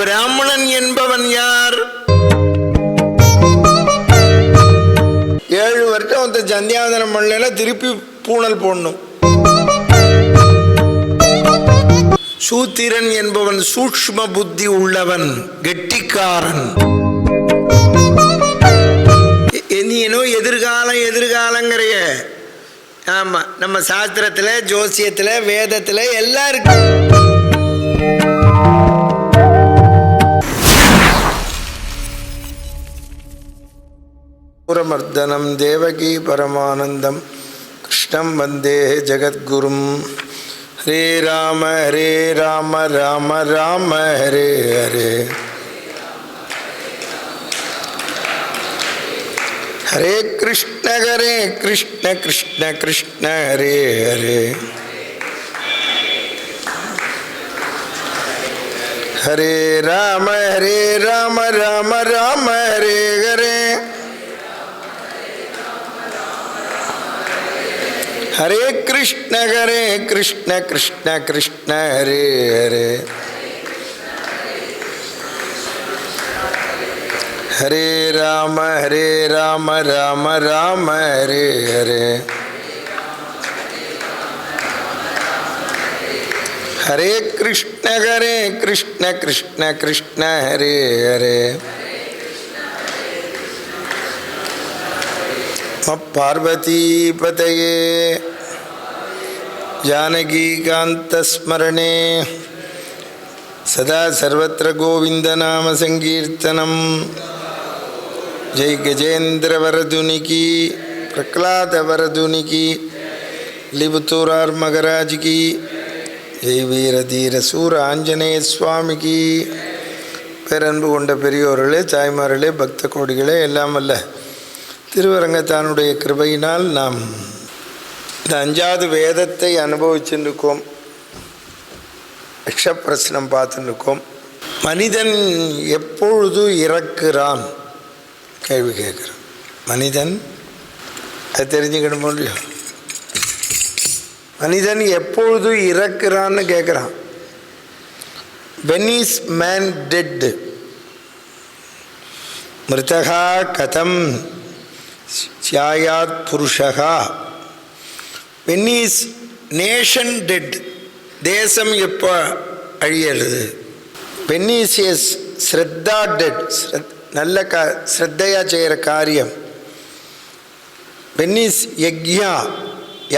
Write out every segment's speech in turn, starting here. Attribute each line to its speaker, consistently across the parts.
Speaker 1: பிராமணன் என்பவன் யார்? 7 வருஷம் ஒருத்தர் சந்தியாவதனம் பண்ணல, திருப்பி பூணல் போடணும். சூத்திரன் என்பவன் சூக்ஷ்ம புத்தி உள்ளவன், கெட்டிக்காரன். நீனோ எதிர்காலம் எதிர்காலங்கிறைய. ஆமா, நம்ம சாஸ்திரத்துல, ஜோசியத்துல, வேதத்துல எல்லாம் இருக்கு. மர்தனம் தேவகி பரமானந்தம் கிருஷ்ணம் வந்தே ஜகத்குரும். ஹரே ராம ராம ராம ஹரே ஹரே, ஹரே கிருஷ்ண கிருஷ்ண கிருஷ்ண ஹரே ஹரே, ஹரே ராம ராம ஹரே ஹரே, ஹரே கிருஷ்ண கிருஷ்ண ஹரே ஹரே, ஹரே ராம ராம ஹரே ஹரே, ஹரே கிருஷ்ண கிருஷ்ண ஹரே ஹரே. பார்வதி பதயே ஜானகீகாந்தஸ்மரணே சதா சர்வத்திர கோவிந்த நாம சங்கீர்த்தனம். ஜெய் கஜேந்திர வரதுனிகி, பிரகலாத வரதுனிகி, லிபுத்தூரார் மகராஜிகி, ஜெய் வீர தீர சூர ஆஞ்சநேய சுவாமிக்கு. பேரன்பு கொண்ட பெரியோர்களே, தாய்மார்களே, பக்த கோடிகளே, எல்லாம் அல்ல திருவரங்கத்தானுடைய கிருபையினால் நாம் இந்த 5வது வேதத்தை அனுபவிச்சுருக்கோம். யக்ஷப்பிரஸ்னம் பார்த்துருக்கோம். மனிதன் எப்பொழுது இறக்குறான் கேள்வி கேட்குறான். மனிதன் அது தெரிஞ்சுக்கணும் இல்லையோ? மனிதன் எப்பொழுது இறக்குறான்னு கேட்குறான். when is man dead? மிருதகா கதம் ஸ்யாயாத் புருஷகா. when is nation dead? தேசம் எப்போ அழியறது? when is Shraddha dead? நல்ல ஸ்ரத்தையாக செய்கிற காரியம். when is யக்யா,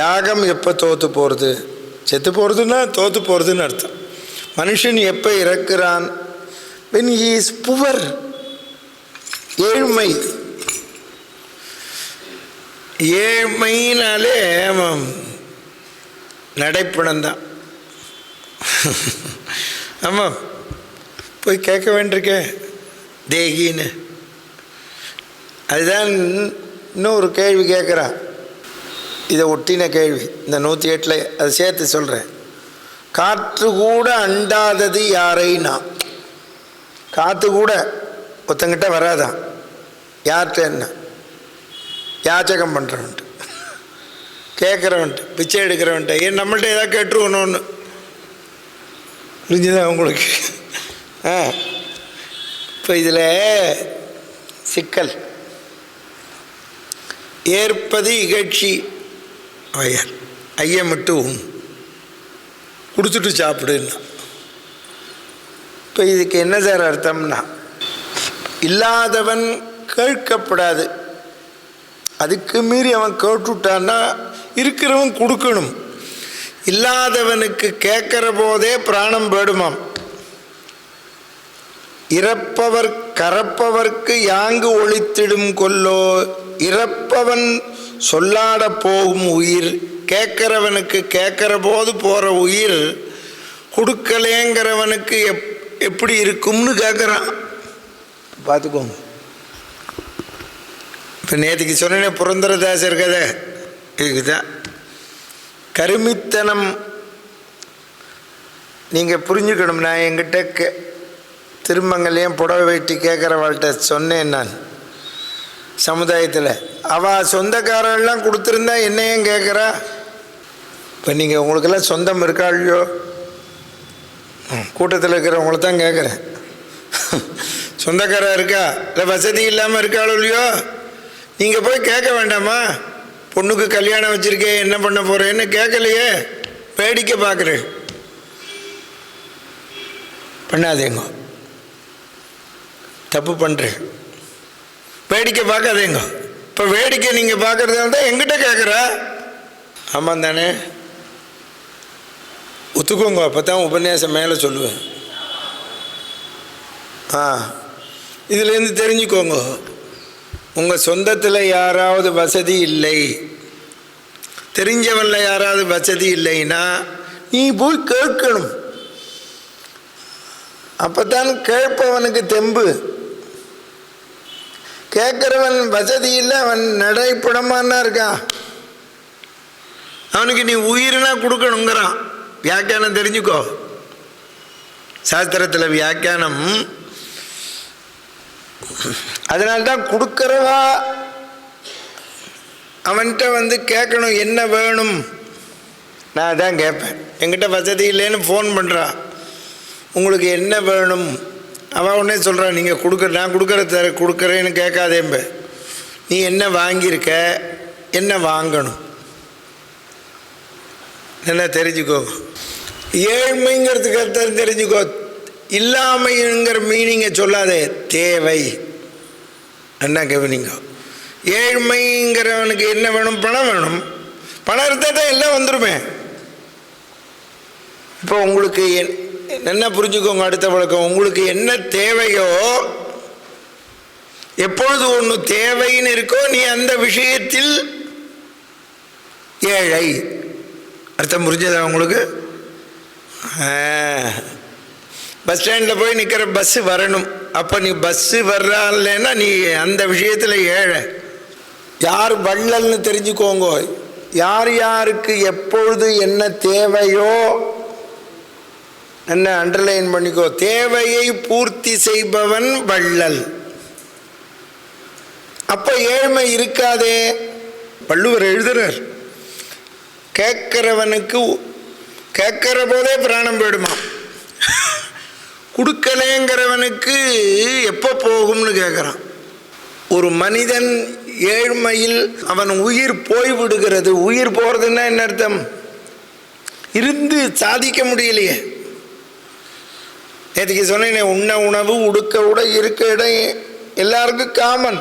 Speaker 1: யாகம் எப்போ தோற்று போகிறது? செத்து போகிறதுன்னா தோற்று போகிறதுன்னு அர்த்தம். மனுஷன் எப்போ இறக்குறான்? when he is poor, ஏழ்மை. ஏழ்மைனாலே நடைப்பணம்தான். ஆமாம், போய் கேட்க வேண்டியிருக்க தேகின்னு. அதுதான் இன்னொரு கேள்வி கேட்குறான். இதை ஒட்டின கேள்வி இந்த 108 அதை சேர்த்து சொல்கிறேன். காற்று கூட அண்டாதது யாரைனா? காற்று கூட ஒருத்தங்கிட்ட வராதான். யார்கிட்ட? என்ன யாச்சகம் பண்ணுறவன்ட்டு, கேட்குறவன்ட்டு, பிச்சை எடுக்கிறவன்ட்டு. ஏன் நம்மள்ட்ட ஏதாவது கேட்டுருவணும்னு புரிஞ்சுதான் உங்களுக்கு? இப்போ இதில் சிக்கல் ஏற்பது இகழ்ச்சி வயர் ஐயமிட்டு கொடுத்துட்டு சாப்பிடுன்னா. இப்போ இதுக்கு என்ன சார் அர்த்தம்னா, இல்லாதவன் கேட்கப்படாது. அதுக்கு மீறி அவன் கேட்டுட்டான்னா இருக்கிறவன் கொடுக்கணும். இல்லாதவனுக்கு கேட்குற போதே பிராணம் போயிடுமாம். இறப்பவர் கறப்பவர்க்கு யாங்கு ஒழித்திடும் கொல்லோ. இறப்பவன் சொல்லாட போகும் உயிர், கேட்குறவனுக்கு கேட்குற போது போகிற உயிர் கொடுக்கலேங்கிறவனுக்கு எப்படி இருக்கும்னு கேட்குறான். பார்த்துக்கோங்க. இப்போ நேற்றுக்கு சொன்னேன் புரந்தரதாசர் கதை. இதுக்குதான் கருமித்தனம் நீங்கள் புரிஞ்சுக்கணும். நான் என்கிட்ட திருமங்கலையும் புடவை வெட்டி கேட்குறவாள்கிட்ட சொன்னேன். நான் சமுதாயத்தில் அவள் சொந்தக்காரெல்லாம் கொடுத்துருந்தா என்னையும் கேட்குறா. இப்போ நீங்கள் உங்களுக்கெல்லாம் சொந்தம் இருக்கா இல்லையோ? கூட்டத்தில் இருக்கிறவங்கள தான் கேட்குறேன். சொந்தக்காரா இருக்கா, இல்லை வசதி இல்லாமல் இருக்காளோ இல்லையோ, நீங்கள் போய் கேட்க வேண்டாமா? பொண்ணுக்கு கல்யாணம் வச்சுருக்கே, என்ன பண்ண போகிறேன்னு கேட்கலையே, வேடிக்கை பார்க்குறேன். பண்ணாதேங்க, தப்பு பண்ணுறேன். வேடிக்கை பார்க்காதேங்க. இப்போ வேடிக்கை நீங்கள் பார்க்குறதா தான் எங்கிட்ட கேட்குற. ஆமாம் தானே, ஒத்துக்கோங்க. அப்போ தான் உபன்யாசம் மேலே சொல்லுவேன். இதுலேருந்து தெரிஞ்சுக்கோங்க, உங்கள் சொந்தத்தில் யாராவது வசதி இல்லை, தெரிஞ்சவன்ல யாராவது வசதி இல்லைன்னா நீ போய் கேட்கணும். அப்போத்தான் கேட்பவனுக்கு தெம்பு. கேட்குறவன் வசதி இல்லை, அவன் நடைப்படமானா இருக்கான், அவனுக்கு நீ உயிரினா கொடுக்கணுங்கிறான். வியாக்கியானம் தெரிஞ்சுக்கோ. சாஸ்திரத்தில் வியாக்கியானம். அதனால்தான் கொடுக்குறவா அவன்கிட்ட கேட்கணும், என்ன வேணும். நான் அதான் கேட்பேன். என்கிட்ட வசதி இல்லைன்னு ஃபோன் பண்ணுறா, உங்களுக்கு என்ன வேணும்? அவள் உடனே சொல்கிறான், நீங்கள் நான் கொடுக்குறேன்னு கேட்காதேம்ப, நீ என்ன வாங்கியிருக்க, என்ன வாங்கணும், நல்லா தெரிஞ்சுக்கோ. ஏழ்மைங்கிறதுக்கு அர்த்தம் தெரிஞ்சுக்கோ. இல்லாமைங்கிற மீனிங்கை சொல்லாதே, தேவை. என்ன கவனிங்க, ஏழ்மைங்கிறவனுக்கு என்ன வேணும்? பணம் வேணும். பணம் இருந்தால் தான் எல்லாம் வந்துடுமே. இப்போ உங்களுக்கு என்ன புரிஞ்சுக்கோங்க, அடுத்த பழக்கம். உங்களுக்கு என்ன தேவையோ, எப்பொழுது ஒன்று தேவைன்னு இருக்கோ நீ அந்த விஷயத்தில் ஏழை. அர்த்தம் புரிஞ்சதா உங்களுக்கு? பஸ் ஸ்டாண்டில் போய் நிற்கிற பஸ்ஸு வரணும், அப்போ நீ பஸ்ஸு வர்றான்லன்னா நீ அந்த விஷயத்தில் ஏழை. யார் வள்ளல்னு தெரிஞ்சுக்கோங்க. யார் யாருக்கு எப்பொழுது என்ன தேவையோ என்ன அண்டர்லைன் பண்ணிக்கோ, தேவையை பூர்த்தி செய்பவன் வள்ளல். அப்போ ஏழ்மை இருக்காதே. வள்ளுவர் எழுதுறார், கேட்கிறவனுக்கு கேட்கிற போதே பிராணம் போயிடுமா, கொடுக்கலேங்கிறவனுக்கு எப்போ போகும்னு கேட்குறான். ஒரு மனிதன் ஏழ்மையில் அவன் உயிர் போய்விடுகிறது. உயிர் போகிறதுன்னா என்ன அர்த்தம்? இருந்து சாதிக்க முடியலையே. நேற்றுக்கு சொன்னேன், உண்ண உணவு, உடுக்க உடை, இருக்க இடம் எல்லாருக்கும் காமன்.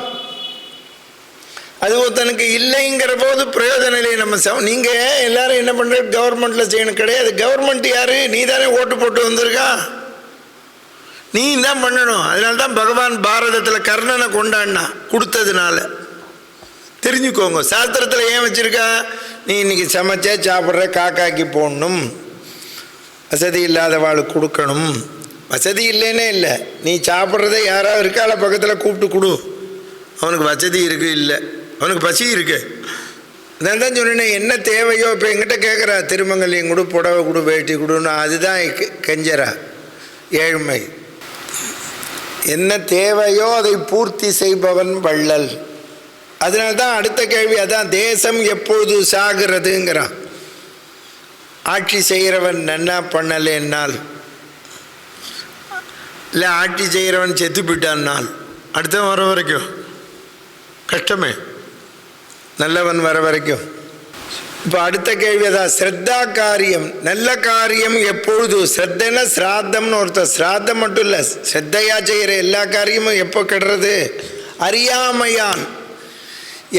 Speaker 1: அது ஒருத்தனுக்கு இல்லைங்கிற போது பிரயோஜனம் இல்லை. நம்ம நீங்கள் எல்லாரும் என்ன பண்ணுற, கவர்மெண்ட்டில் செய்யணும் கிடையாது. கவர்மெண்ட் யார்? நீ தானே ஓட்டு போட்டு வந்திருக்கா, நீ தான் பண்ணணும். அதனால தான் பகவான் பாரதத்தில் கர்ணனை கொண்டாடினா, கொடுத்ததுனால. தெரிஞ்சுக்கோங்க, சாஸ்திரத்தில் ஏன் வச்சுருக்கா? நீ இன்றைக்கி சமைச்சா சாப்பிட்ற, காக்காக்கி போடணும், வசதி இல்லாதவாளுக்கு கொடுக்கணும். வசதி இல்லைன்னே இல்லை, நீ சாப்பிட்றத யாராவது இருக்கால பக்கத்தில் கூப்பிட்டு கொடு. அவனுக்கு வசதி இருக்குது, இல்லை அவனுக்கு பசி இருக்கு. நான் தான் சொன்னேன், என்ன தேவையோ. இப்போ எங்கிட்ட கேட்குறா, திருமங்கல்யம் கொடு, புடவை கொடு, வேட்டி கொடுன்னு. அதுதான் கெஞ்சரா ஏழ்மை. என்ன தேவையோ அதை பூர்த்தி செய்பவன் வள்ளல். அதனால தான் அடுத்த கேள்வி அதான், தேசம் எப்பொழுது சாகிறதுங்கிறான். ஆட்சி செய்கிறவன் நன்னா பண்ணலேன்னால், இல்லை ஆட்சி செய்கிறவன் செத்து போயிட்டான்னால், அடுத்த வர வரைக்கும் கஷ்டமே, நல்லவன் வர வரைக்கும். இப்போ அடுத்த கேள்வி அதான், ஸ்ரத்தா காரியம். நல்ல காரியம் எப்பொழுது? ஸ்ரத்தனா சிராத்தம்னு ஒருத்தர். சிராத்தம் மட்டும் இல்லை, ஸ்ரத்தையா செய்கிற எல்லா காரியமும் எப்போ கெடுறது? அறியாமையான்.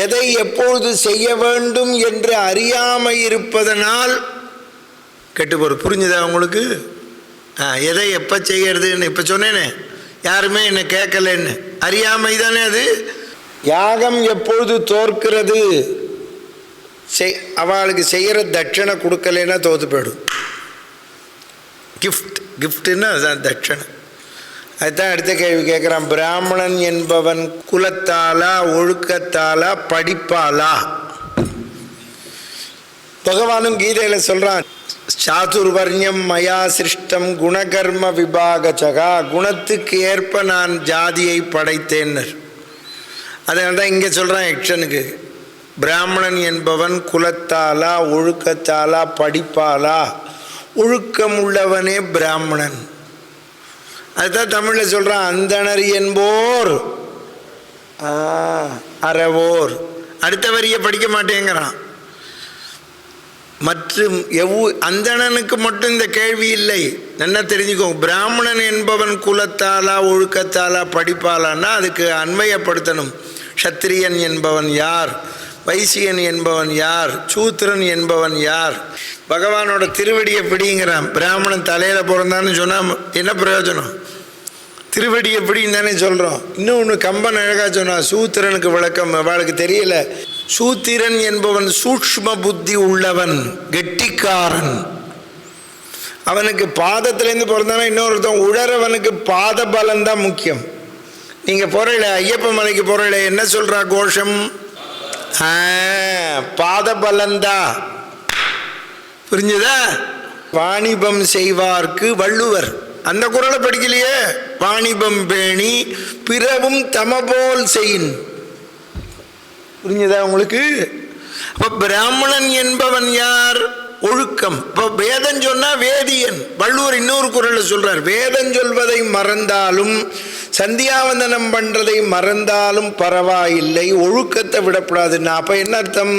Speaker 1: எதை எப்பொழுது செய்ய வேண்டும் என்று அறியாமை இருப்பதனால் கெட்டு போகிறது. புரிஞ்சுதா உங்களுக்கு? எதை எப்போ செய்யறதுன்னு இப்போ சொன்னேனே, யாருமே என்னை கேட்கலன்னு. அறியாமை தானே அது. யாகம் எப்பொழுது தோற்கிறது? அவளுக்கு செய்கிற தட்சணை கொடுக்கலைன்னா தோற்று போயிடும். கிஃப்ட்னா அதுதான் தட்சணை. அதுதான் அடுத்த கேள்வி கேட்குறான், பிராமணன் என்பவன் குலத்தாலா, ஒழுக்கத்தாலா, படிப்பாலா? பகவானும் கீதையில் சொல்கிறான், சாதுர்வர்ணியம் மயா சிருஷ்டம் குணகர்ம விபாகச்சகா. குணத்துக்கு ஏற்ப நான் ஜாதியை படைத்தேன்னர். அதனால தான் இங்கே சொல்கிறான் யக்ஷனுக்கு, பிராமணன் என்பவன் குலத்தாலா, ஒழுக்கத்தாலா, படிப்பாலா. ஒழுக்கம் உள்ளவனே பிராமணன். அதுதான் தமிழில் சொல்கிறான், அந்தணர் என்போர் அறவோர். அடுத்த வரியை படிக்க மாட்டேங்கிறான். மற்றும் அந்தணனுக்கு மட்டும் இந்த கேள்வி இல்லை, நல்லா தெரிஞ்சுக்கோங்க. பிராமணன் என்பவன் குலத்தாலா ஒழுக்கத்தாலா படிப்பாலான்னா அதுக்கு அன்மையப்படுத்தணும். சத்திரியன் என்பவன் யார், வைசியன் என்பவன் யார், சூத்திரன் என்பவன் யார். பகவானோட திருவடியை பிடிங்கிறான். பிராமணன் தலையில் பிறந்தான்னு சொன்னால் என்ன பிரயோஜனம்? திருவடியை பிடின்னு தானே சொல்கிறோம். இன்னொன்று கம்பன் அழகாக சொன்னான், சூத்திரனுக்கு விளக்கம் அவளுக்கு தெரியல. சூத்திரன் என்பவன் சூக்ஷ்ம புத்தி உள்ளவன், கெட்டிக்காரன். அவனுக்கு பாதத்திலேருந்து பிறந்தானா இன்னொருத்தன் உழறவனுக்கு பாத பலம்தான் முக்கியம். நீங்கள் போகிறீங்களே ஐயப்ப மலைக்கு போகிறீங்களே, என்ன சொல்கிறா கோஷம்? பாத பலந்தா. புரிஞ்சுதா? வாணிபம் செய்வார்க்கு வள்ளுவர் அந்த குறளை படிக்கலையே. வாணிபம் பேணி பிறவும் தமபோல் செயின். புரிஞ்சுதா உங்களுக்கு? அப்போ பிராமணன் என்பவன் யார்? ஒழுக்கம். இப்போ வேதம் சொன்னால் வேதியன். வள்ளுவர் இன்னொரு குறளில் சொல்கிறார், வேதம் சொல்வதை மறந்தாலும் சந்தியாவந்தனம் பண்ணுறதை மறந்தாலும் பரவாயில்லை, ஒழுக்கத்தை விடப்படாதுன்னா. அப்போ என்ன அர்த்தம்?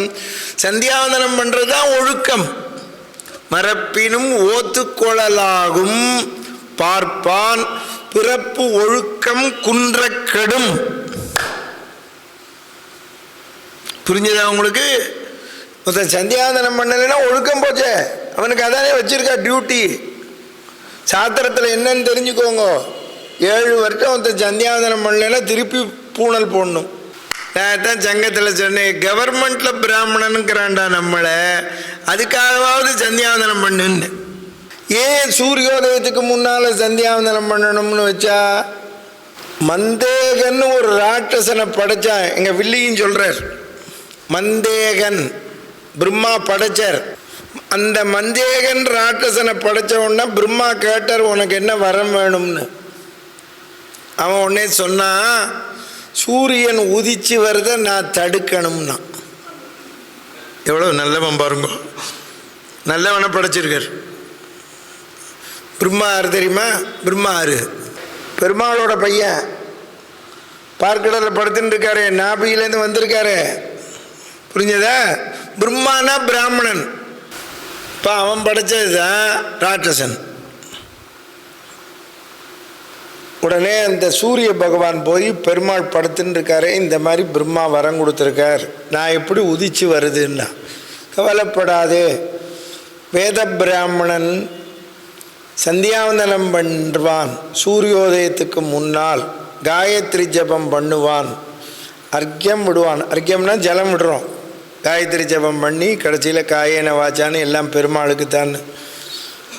Speaker 1: சந்தியாவந்தனம் பண்ணுறது தான் ஒழுக்கம். மரப்பினும் ஓத்துக்கொள்ளலாகும் பார்ப்பான் பிறப்பு ஒழுக்கம் குன்ற கெடும். புரிஞ்சதா உங்களுக்கு? சந்தியாவந்தனம் பண்ணலைன்னா ஒழுக்கம் போச்சே, அவனுக்கு அதானே வச்சிருக்கா டியூட்டி. சாத்திரத்தில் என்னன்னு தெரிஞ்சுக்கோங்க. 7 வருஷம் ஒருத்தர் சந்தியாவந்தனம் பண்ணலைன்னா திருப்பி பூணல் போடணும். நான் தான் சங்கத்தில் சொன்னேன், கவர்மெண்ட்டில் பிராமணனுங்கிறான்டா நம்மளை, அதுக்காகவாவது சந்தியாவந்தனம் பண்ணுன்னு. ஏன் சூரியோதயத்துக்கு முன்னால் சந்தியாவந்தனம் பண்ணணும்னு வச்சா, மந்தேகன்னு ஒரு ராட்சசனை படைச்சான். எங்கள் வில்லியும் சொல்கிறார், மந்தேகன் பிரம்மா படைச்சார். அந்த மந்தேகன் ராட்சசனை படைச்ச உடனே பிரம்மா கேட்டார், உனக்கு என்ன வரம் வேணும்னு. அவன் உடனே சொன்னான், சூரியன் உதிச்சு வருத நான் தடுக்கணும்னா. எவ்வளோ நல்லவன் பாருங்க, நல்லவனை படைச்சிருக்கார். பிரம்மா யாரு தெரியுமா? பிரம்மா யாரு? பெருமாளோட பையன். பார்க்கடலில் படுத்துட்டு இருக்காரு, நாபியிலேருந்து வந்திருக்காரு. புரிஞ்சதா? பிரம்மானா பிராமணன். இப்போ அவன் படைச்சது தான் ராட்சசன். உடனே அந்த சூரிய பகவான் போய் பெருமாள் படுத்துன்னு இருக்காரு, இந்த மாதிரி பிரம்மா வரம் கொடுத்துருக்கார், நான் எப்படி உதிச்சு வருதுன்னா. கவலைப்படாதே, வேத பிராமணன் சந்தியாவந்தனம் பண்ணுவான், சூரியோதயத்துக்கு முன்னால் காயத்ரி ஜபம் பண்ணுவான், அர்க்கியம் விடுவான். அர்க்கியம்னா ஜலம் விடுறோம். காயத்ரி ஜபம் பண்ணி கடைசியில் காயேன வாச்சான்னு எல்லாம் பெருமாளுக்கு தான்.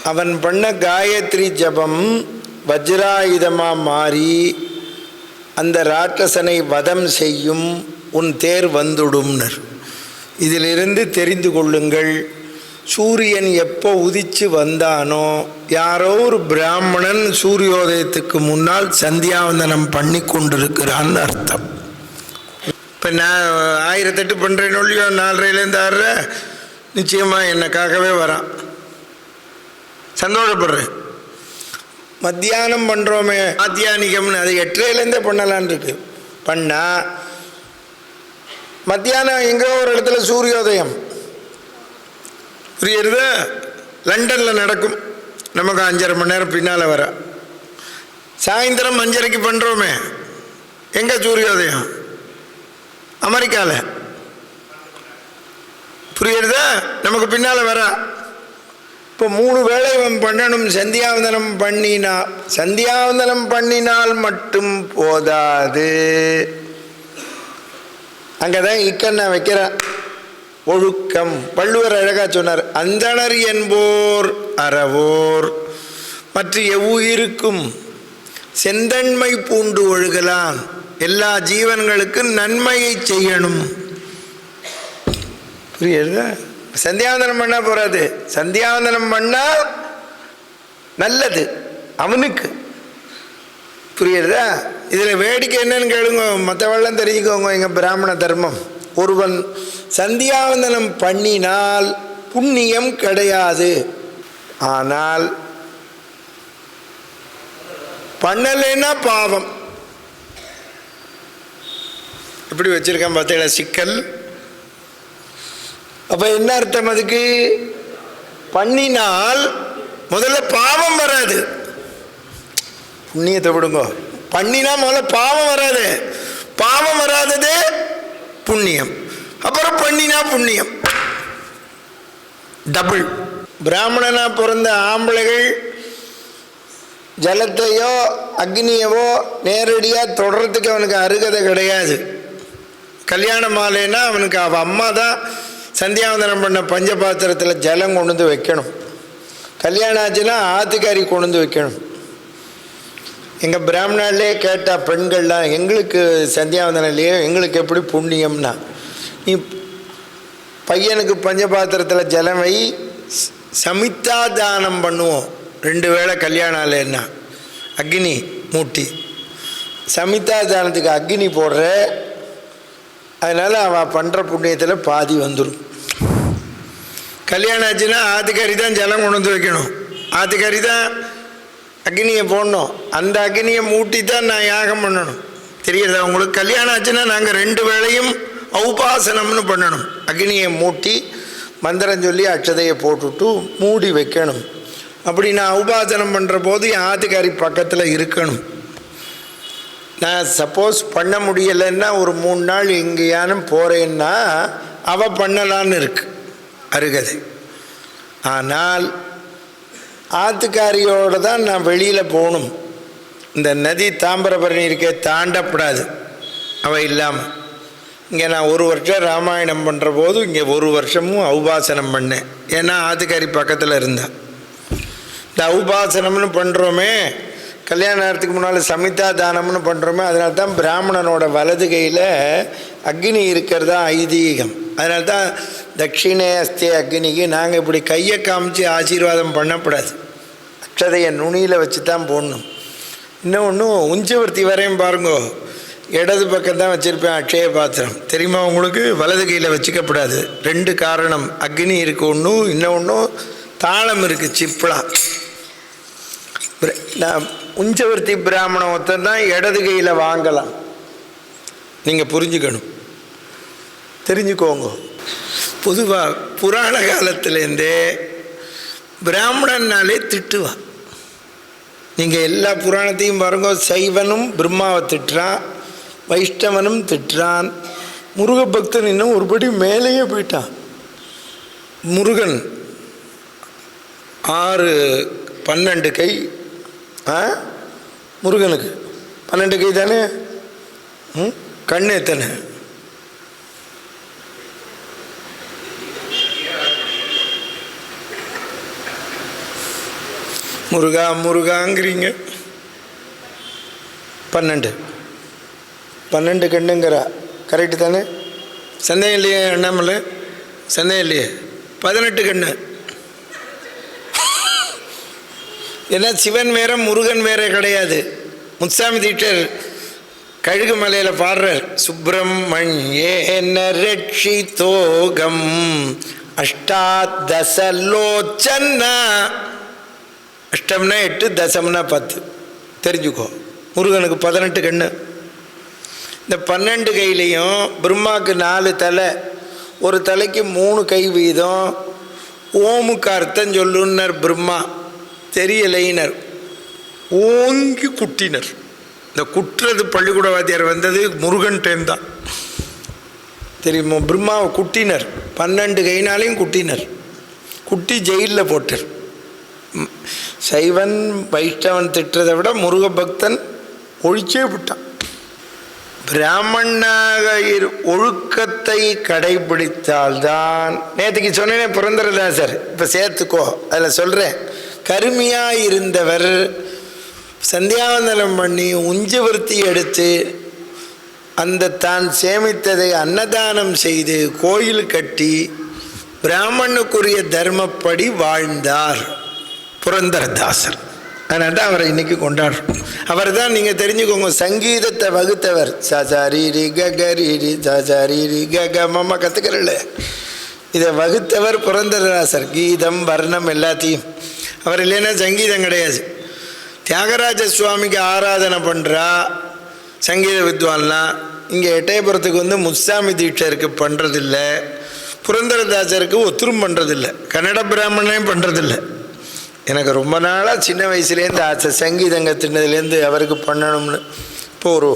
Speaker 1: அவன் பண்ண காயத்ரி ஜபம் வஜ்ராயுதமாக மாறி அந்த ராட்சசனை வதம் செய்யும், உன் தேர் வந்துடும்னர். இதிலிருந்து தெரிந்து கொள்ளுங்கள், சூரியன் எப்போ உதிச்சு வந்தானோ யாரோ ஒரு பிராமணன் சூரியோதயத்துக்கு முன்னால் சந்தியாவந்தனம் பண்ணி கொண்டிருக்கிறான்னு அர்த்தம். இப்போ நான் 1008 பண்ணுறேன்னு இல்லையோ, 4:30லேருந்து 6 நிச்சயமாக என்னக்காகவே வரான், சந்தோஷப்படுறேன். மத்தியானம் பண்ணுறோமே மாத்தியானிகம்னு, அது 8:30லேருந்தே பண்ணலான் இருக்கு. பண்ணால் மத்தியானம் எங்கோ ஒரு இடத்துல சூரியோதயம் புரியுறது, லண்டனில் நடக்கும். நமக்கு 5:30 மணி நேரம் பின்னால் வர. சாயந்தரம் 5:30க்கு பண்ணுறோமே, எங்கே சூரியோதயம்? அமெரிக்காவில். புரியுறதா? நமக்கு பின்னால் வர. இப்போ 3 வேளை பண்ணணும். சந்தியாவந்தனம் பண்ணினால் மட்டும் போதாது. அங்கே தான் இக்கண்ணா வைக்கிறேன், ஒழுக்கம். வள்ளுவர் அழகாக சொன்னார், அந்தணர் என்போர் அறவோர் மற்ற எவ்வுயிருக்கும் செந்தன்மை பூண்டு ஒழுகலாம். எல்லா ஜீவன்களுக்கும் நன்மையை செய்யணும். புரியுதா? சந்தியாவந்தனம் பண்ணால் போகாது, சந்தியாவந்தனம் பண்ணால் நல்லது அவனுக்கு. புரியுறதா? இதில் வேடிக்கை என்னன்னு கேளுங்க, மற்றவெல்லாம் தெரிஞ்சுக்கோங்க. எங்கள் பிராமண தர்மம், ஒருவன் சந்தியாவந்தனம் பண்ணினால் புண்ணியம் கிடையாது. ஆனால் பண்ணலைன்னா பாவம். எப்படி வச்சிருக்கேன் பார்த்தீங்களா சிக்கல். அப்ப என்ன அர்த்தம் அதுக்கு? பண்ணினால் முதல்ல பாவம் வராது. புண்ணியத்தை விடுங்க. பண்ணினா முதல்ல பாவம் வராது. பாவம் வராதது புண்ணியம். அப்புறம் பண்ணினா புண்ணியம் டபுள். பிராமணனா பிறந்த ஆம்பளைகள் ஜலத்தையோ அக்னியவோ நேரடியாக தொடர்றதுக்கு அவனுக்கு அருகதை கிடையாது. கல்யாண மாலைன்னா அவனுக்கு அவள் அம்மா தான் சந்தியாவந்தனம் பண்ண பஞ்சபாத்திரத்தில் ஜலம் கொண்டு வந்து வைக்கணும். கல்யாணம் ஆச்சுன்னா ஆத்துக்காரி கொண்டு வந்து வைக்கணும். எங்கள் பிராமணாலே கேட்டால் பெண்கள்லாம், எங்களுக்கு சந்தியாவந்தனம் இல்லையோ, எங்களுக்கு எப்படி புண்ணியம்னா, நீ பையனுக்கு பஞ்சபாத்திரத்தில் ஜலம் வை, சமித்தா தானம் பண்ணுவோம் 2 வேளை கல்யாணம் இல்லைன்னா அக்னி மூட்டி சமித்தா தானத்துக்கு அக்னி போடுற, அதனால் அவள் பண்ணுற புண்ணியத்தில் பாதி வந்துடும். கல்யாணம் ஆச்சுன்னா ஆத்துக்காரி தான் ஜலம் கொண்டு வந்து வைக்கணும், ஆத்துக்காரி தான் அக்னியை போடணும், அந்த அக்னியை மூட்டி தான் நான் யாகம் பண்ணணும். தெரியுறதா உங்களுக்கு? கல்யாணம் ஆச்சுன்னா நாங்கள் 2 வேளையும் ஔபாசனம்னு பண்ணணும். அக்னியை மூட்டி மந்திரம் சொல்லி அட்சதையை போட்டுவிட்டு மூடி வைக்கணும். அப்படி நான் உபாசனம் பண்ணுற போது என் ஆத்துக்காரி பக்கத்தில் இருக்கணும். நான் சப்போஸ் பண்ண முடியலைன்னா ஒரு 3 நாள் எங்கேயானும் போகிறேன்னா அவள் பண்ணலான்னு இருக்கு அருகதை. ஆனால் ஆத்துக்காரியோடு தான் நான் வெளியில் போகணும். இந்த நதி தாமிரபரணி இருக்கே தாண்டப்படாது அவள் இல்லாமல். இங்கே நான் 1 வருஷம் ராமாயணம் பண்ணுற போது இங்கே 1 வருஷமும் ஔபாசனம் பண்ணேன். ஏன்னா ஆத்துக்காரி பக்கத்தில் இருந்தான். இந்த ஔபாசனம்னு பண்ணுறோமே, கல்யாண நேரத்துக்கு முன்னால் சமிதா தானம்னு பண்ணுறோமே, அதனால தான் பிராமணனோட வலது கையில் அக்னி இருக்கிறதா ஐதீகம். அதனால தான் தட்சிணே அஸ்தே அக்னிக்கு நாங்கள் இப்படி கையை காமிச்சு ஆசீர்வாதம் பண்ணக்கூடாது. அக்ஷதையை நுனியில் வச்சு தான் போடணும். இன்னொன்று உஞ்சவர்த்தி வரையும் பாருங்கோ, இடது பக்கம் தான் வச்சுருப்பேன் அக்ஷய பாத்திரம். தெரியுமா உங்களுக்கு? வலது கையில் வச்சுக்கப்படாது. 2 காரணம். அக்னி இருக்குது ஒன்று, இன்னொன்று தாளம் இருக்குது சிப்ளா. நான் உஞ்சவர்த்தி பிராமணன் ஒருத்தன் தான் இடது கையில் வாங்கலாம். நீங்கள் புரிஞ்சுக்கணும், தெரிஞ்சுக்கோங்க. பொதுவாக புராண காலத்துலேருந்தே பிராமணன்னாலே திட்டுவா. நீங்கள் எல்லா புராணத்தையும் பாருங்க, சைவனும் பிரம்மாவை திட்டுறான், வைஷ்ணவனும் திட்டுறான், முருக பக்தன் இன்னும் ஒருபடி மேலேயே போயிட்டான். முருகன் 6-12 கை. முருகனுக்கு 12 கை தானே? கண்ணு எத்தனை? முருகா முருகாங்கிறீங்க. 12 கண்ணுங்கிறா. கரெக்டு தானே? சந்தேகம் இல்லையே அண்ணாமலை? சந்தேகம் இல்லையே? 18 கண்ணு. ஏன்னா சிவன் வேற முருகன் வேற கிடையாது. முத்துசாமி தீட்சர் கழுகு மலையில் பாடுறார், சுப்பிரமணியேன ரட்சிதோகம் அஷ்டாதசலோச்சன்னா. அஷ்டம்னா 8, தசம்னா 10. தெரிஞ்சுக்கோ. முருகனுக்கு 18 கண்ணு. இந்த 12 கையிலையும் பிரம்மாவுக்கு 4 தலை, ஒரு தலைக்கு 3 கை வீதம். ஓமுக்கு அர்த்தம் சொல்லுன்னர் பிரம்மா, தெரியலையினர், ஓங்கி குட்டினர். இந்த குட்டுறது பள்ளிக்கூட வாத்தியார் வந்தது முருகன் தான் தெரியுமோ. பிரம்மாவை குட்டினர், 12 கைனாலையும் குட்டினர். குட்டி ஜெயிலில் போட்டார். சைவன் வைஷ்ணவன் திட்டுறதை விட முருக பக்தன் ஒழிச்சே விட்டான். பிராமணாக ஒழுக்கத்தை கடைபிடித்தால்தான், நேற்றுக்கு சொன்னேன் புரந்தரதாசர், இப்போ சேர்த்துக்கோ, அதில் சொல்கிறேன். கருமையாக இருந்தவர் சந்தியாவந்தனம் பண்ணி உஞ்சவர்த்தி எடுத்து அந்த தான் சேமித்ததை அன்னதானம் செய்து கோயில் கட்டி பிராமணுக்குரிய தர்மப்படி வாழ்ந்தார் புரந்தரதாசர். அதனால தான் அவரை இன்னைக்கு கொண்டாடுறோம். அவர் தான் நீங்கள் தெரிஞ்சுக்கோங்க, சங்கீதத்தை வகுத்தவர். சசாரீரி கரீரி சசாரீரி கமமா கற்றுக்கிறல்ல, இதை வகுத்தவர் புரந்தரதாசர். கீதம் வர்ணம் எல்லாத்தையும். அவர் இல்லைன்னா சங்கீதம் கிடையாது. தியாகராஜ சுவாமிக்கு ஆராதனை பண்ணுறா சங்கீத வித்வான்லாம். இங்கே எட்டயபுரத்துக்கு வந்து முத்துசாமி தீட்சருக்கு பண்ணுறதில்ல, புரந்தரதாசருக்கு ஒத்துரும் பண்ணுறதில்ல, கன்னட பிராமணனையும் பண்ணுறதில்ல. எனக்கு ரொம்ப நாளாக சின்ன வயசுலேருந்து ஆசை, சங்கீதங்க தின்னதுலேருந்து அவருக்கு பண்ணணும்னு. இப்போ ஒரு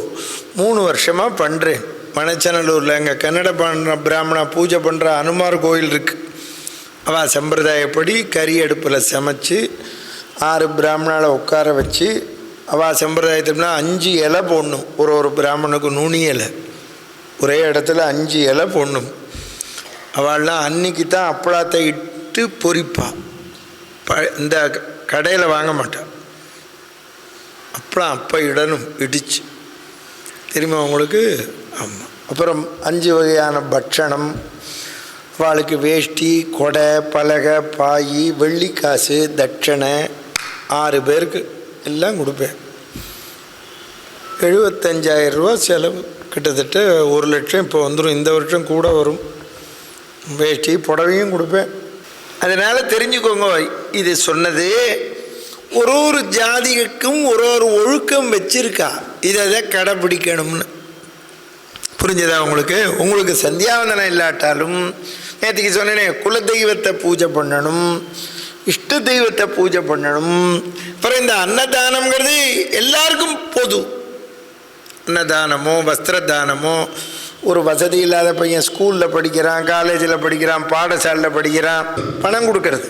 Speaker 1: 3 வருஷமாக பண்ணுறேன். மணச்சநல்லூரில் எங்கள் கன்னட பிராமணா பூஜை பண்ணுற அனுமார் கோயில் இருக்குது. அவள் சம்பிரதாயப்படி கறி அடுப்பில் சமைச்சு 6 பிராமணாவை உட்கார வச்சு, அவள் சம்பிரதாயத்துனா 5 இலை போடணும். ஒரு பிராமணனுக்கு நுனி இலை, ஒரே இடத்துல 5 இலை போடணும். அவள்லாம் அன்னைக்கு தான் அப்பளத்தை இட்டு பொரிப்பாள். இந்த கடையில் வாங்க மாட்டாள். அப்பளம் அப்போ இடணும், இடிச்சு. தெரியுமா உங்களுக்கு? ஆமாம். அப்புறம் 5 வகையான பட்சணம். அவளுக்கு வேஷ்டி, கொடை, பலகை, பாய், வெள்ளிக்காசு, தட்சணை. 6 பேருக்கு எல்லாம் கொடுப்பேன். 75,000 ரூபா செலவு, கிட்டத்தட்ட 1 லட்சம் இப்போ வந்துடும். இந்த வருஷம் கூட வரும். வேஷ்டி புடவையும் கொடுப்பேன். அதனால் தெரிஞ்சுக்கோங்க, இது சொன்னது ஒரு ஜாதிக்கும் ஒரு ஒழுக்கம் வச்சிருக்கா, இதை கடைப்பிடிக்கணும்னு. புரிஞ்சதா உங்களுக்கு? உங்களுக்கு சந்தியாவந்தனம் இல்லாட்டாலும், நேற்றுக்கு சொன்னேனே, குலதெய்வத்தை பூஜை பண்ணணும், இஷ்ட தெய்வத்தை பூஜை பண்ணணும். அப்புறம் இந்த அன்னதானம்ங்கிறது எல்லாருக்கும் பொது. அன்னதானமோ வஸ்திரதானமோ, ஒரு வசதி இல்லாத பையன் ஸ்கூலில் படிக்கிறான், காலேஜில் படிக்கிறான், பாடசாலையில் படிக்கிறான், பணம் கொடுக்கறது,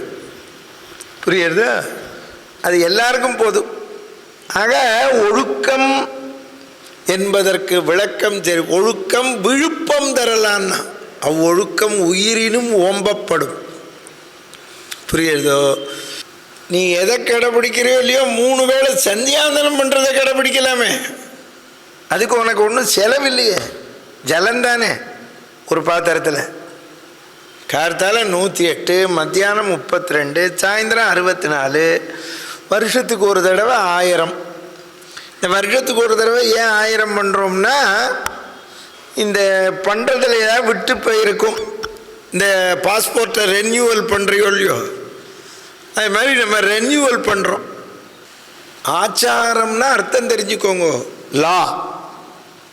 Speaker 1: புரியுறது? அது எல்லாருக்கும் போதும். ஆக ஒழுக்கம் என்பதற்கு விளக்கம் தெரியும். ஒழுக்கம் விழுப்பம் தரலான்னா, அவ்வொழுக்கம் உயிரினும் ஓம்பப்படும். புரியுறதோ? நீ எதை கடைப்பிடிக்கிறையோ இல்லையோ, 3 வேளை சந்தியாவந்தனம் பண்ணுறதை கடைப்பிடிக்கலாமே. அதுக்கு உனக்கு ஒன்றும் செலவில்லையே, ஜலந்தானே. ஒரு பாத்திரத்தில் கார்த்தால 108, மத்தியானம் 32, சாயந்தரம் 64. வருஷத்துக்கு ஒரு தடவை 1000. இந்த வருஷத்துக்கு ஒரு தடவை ஏன் 1000 பண்ணுறோம்னா, இந்த பண்ணுறதுல ஏதாவது விட்டு போயிருக்கும். இந்த பாஸ்போர்ட்டை ரெனியூவல் பண்ணுறியோ இல்லையோ, அது மாதிரி நம்ம ரெனியூவல் பண்ணுறோம். ஆச்சாரம்னா அர்த்தம் தெரிஞ்சுக்கோங்க. லா,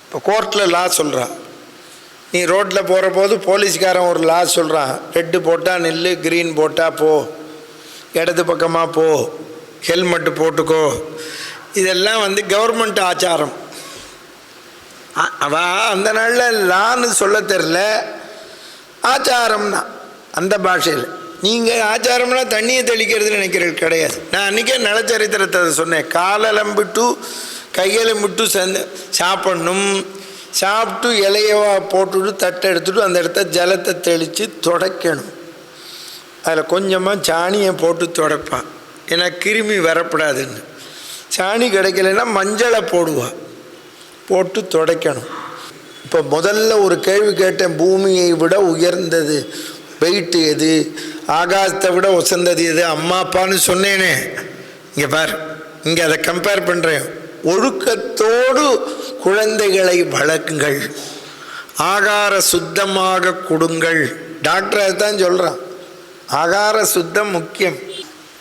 Speaker 1: இப்போ கோர்ட்டில் லா சொல்கிறான். நீ ரோட்டில் போகிற போது போலீஸ்காரன் ஒரு லா சொல்கிறான், ரெட்டு போட்டால் நில்லு, க்ரீன் போட்டால் போ, இடது பக்கமாக போ, ஹெல்மெட்டு போட்டுக்கோ. இதெல்லாம் வந்து கவர்மெண்ட் ஆச்சாரம். அந்த நாளில் லான்னு சொல்ல தெரில, ஆச்சாரம்னா அந்த பாஷையில். நீங்கள் ஆச்சாரம்னா தண்ணியை தெளிக்கிறதுன்னு நினைக்கிறது கிடையாது. நான் அன்றைக்கே நலச்சரித்திரத்தை சொன்னேன். காலெலும்பிட்டு கையெலும்பிட்டு சாப்பிட்ணும். சாப்பிட்டு இலையவா போட்டுவிட்டு தட்டை எடுத்துட்டு அந்த இடத்த ஜலத்தை தெளித்து துடைக்கணும். அதில் கொஞ்சமாக சாணியை போட்டு துடைப்பான், ஏன்னா கிருமி வரப்படாதுன்னு. சாணி கிடைக்கலன்னா மஞ்சளை போடுவாள், போட்டு துடைக்கணும். இப்போ முதல்ல ஒரு கேள்வி கேட்டேன், பூமியை விட உயர்ந்தது வெயிட்டு எது, ஆகாசத்தை விட உசந்தது எது, அம்மா அப்பான்னு சொன்னேனே. இங்கே பார், இங்கே அதை கம்பேர் பண்ணுறேன். ஒழுக்கத்தோடு குழந்தைகளை வளர்க்குங்கள், ஆகார சுத்தமாக கொடுங்கள். டாக்டர் அதுதான் சொல்கிறான், ஆகார சுத்தம் முக்கியம்.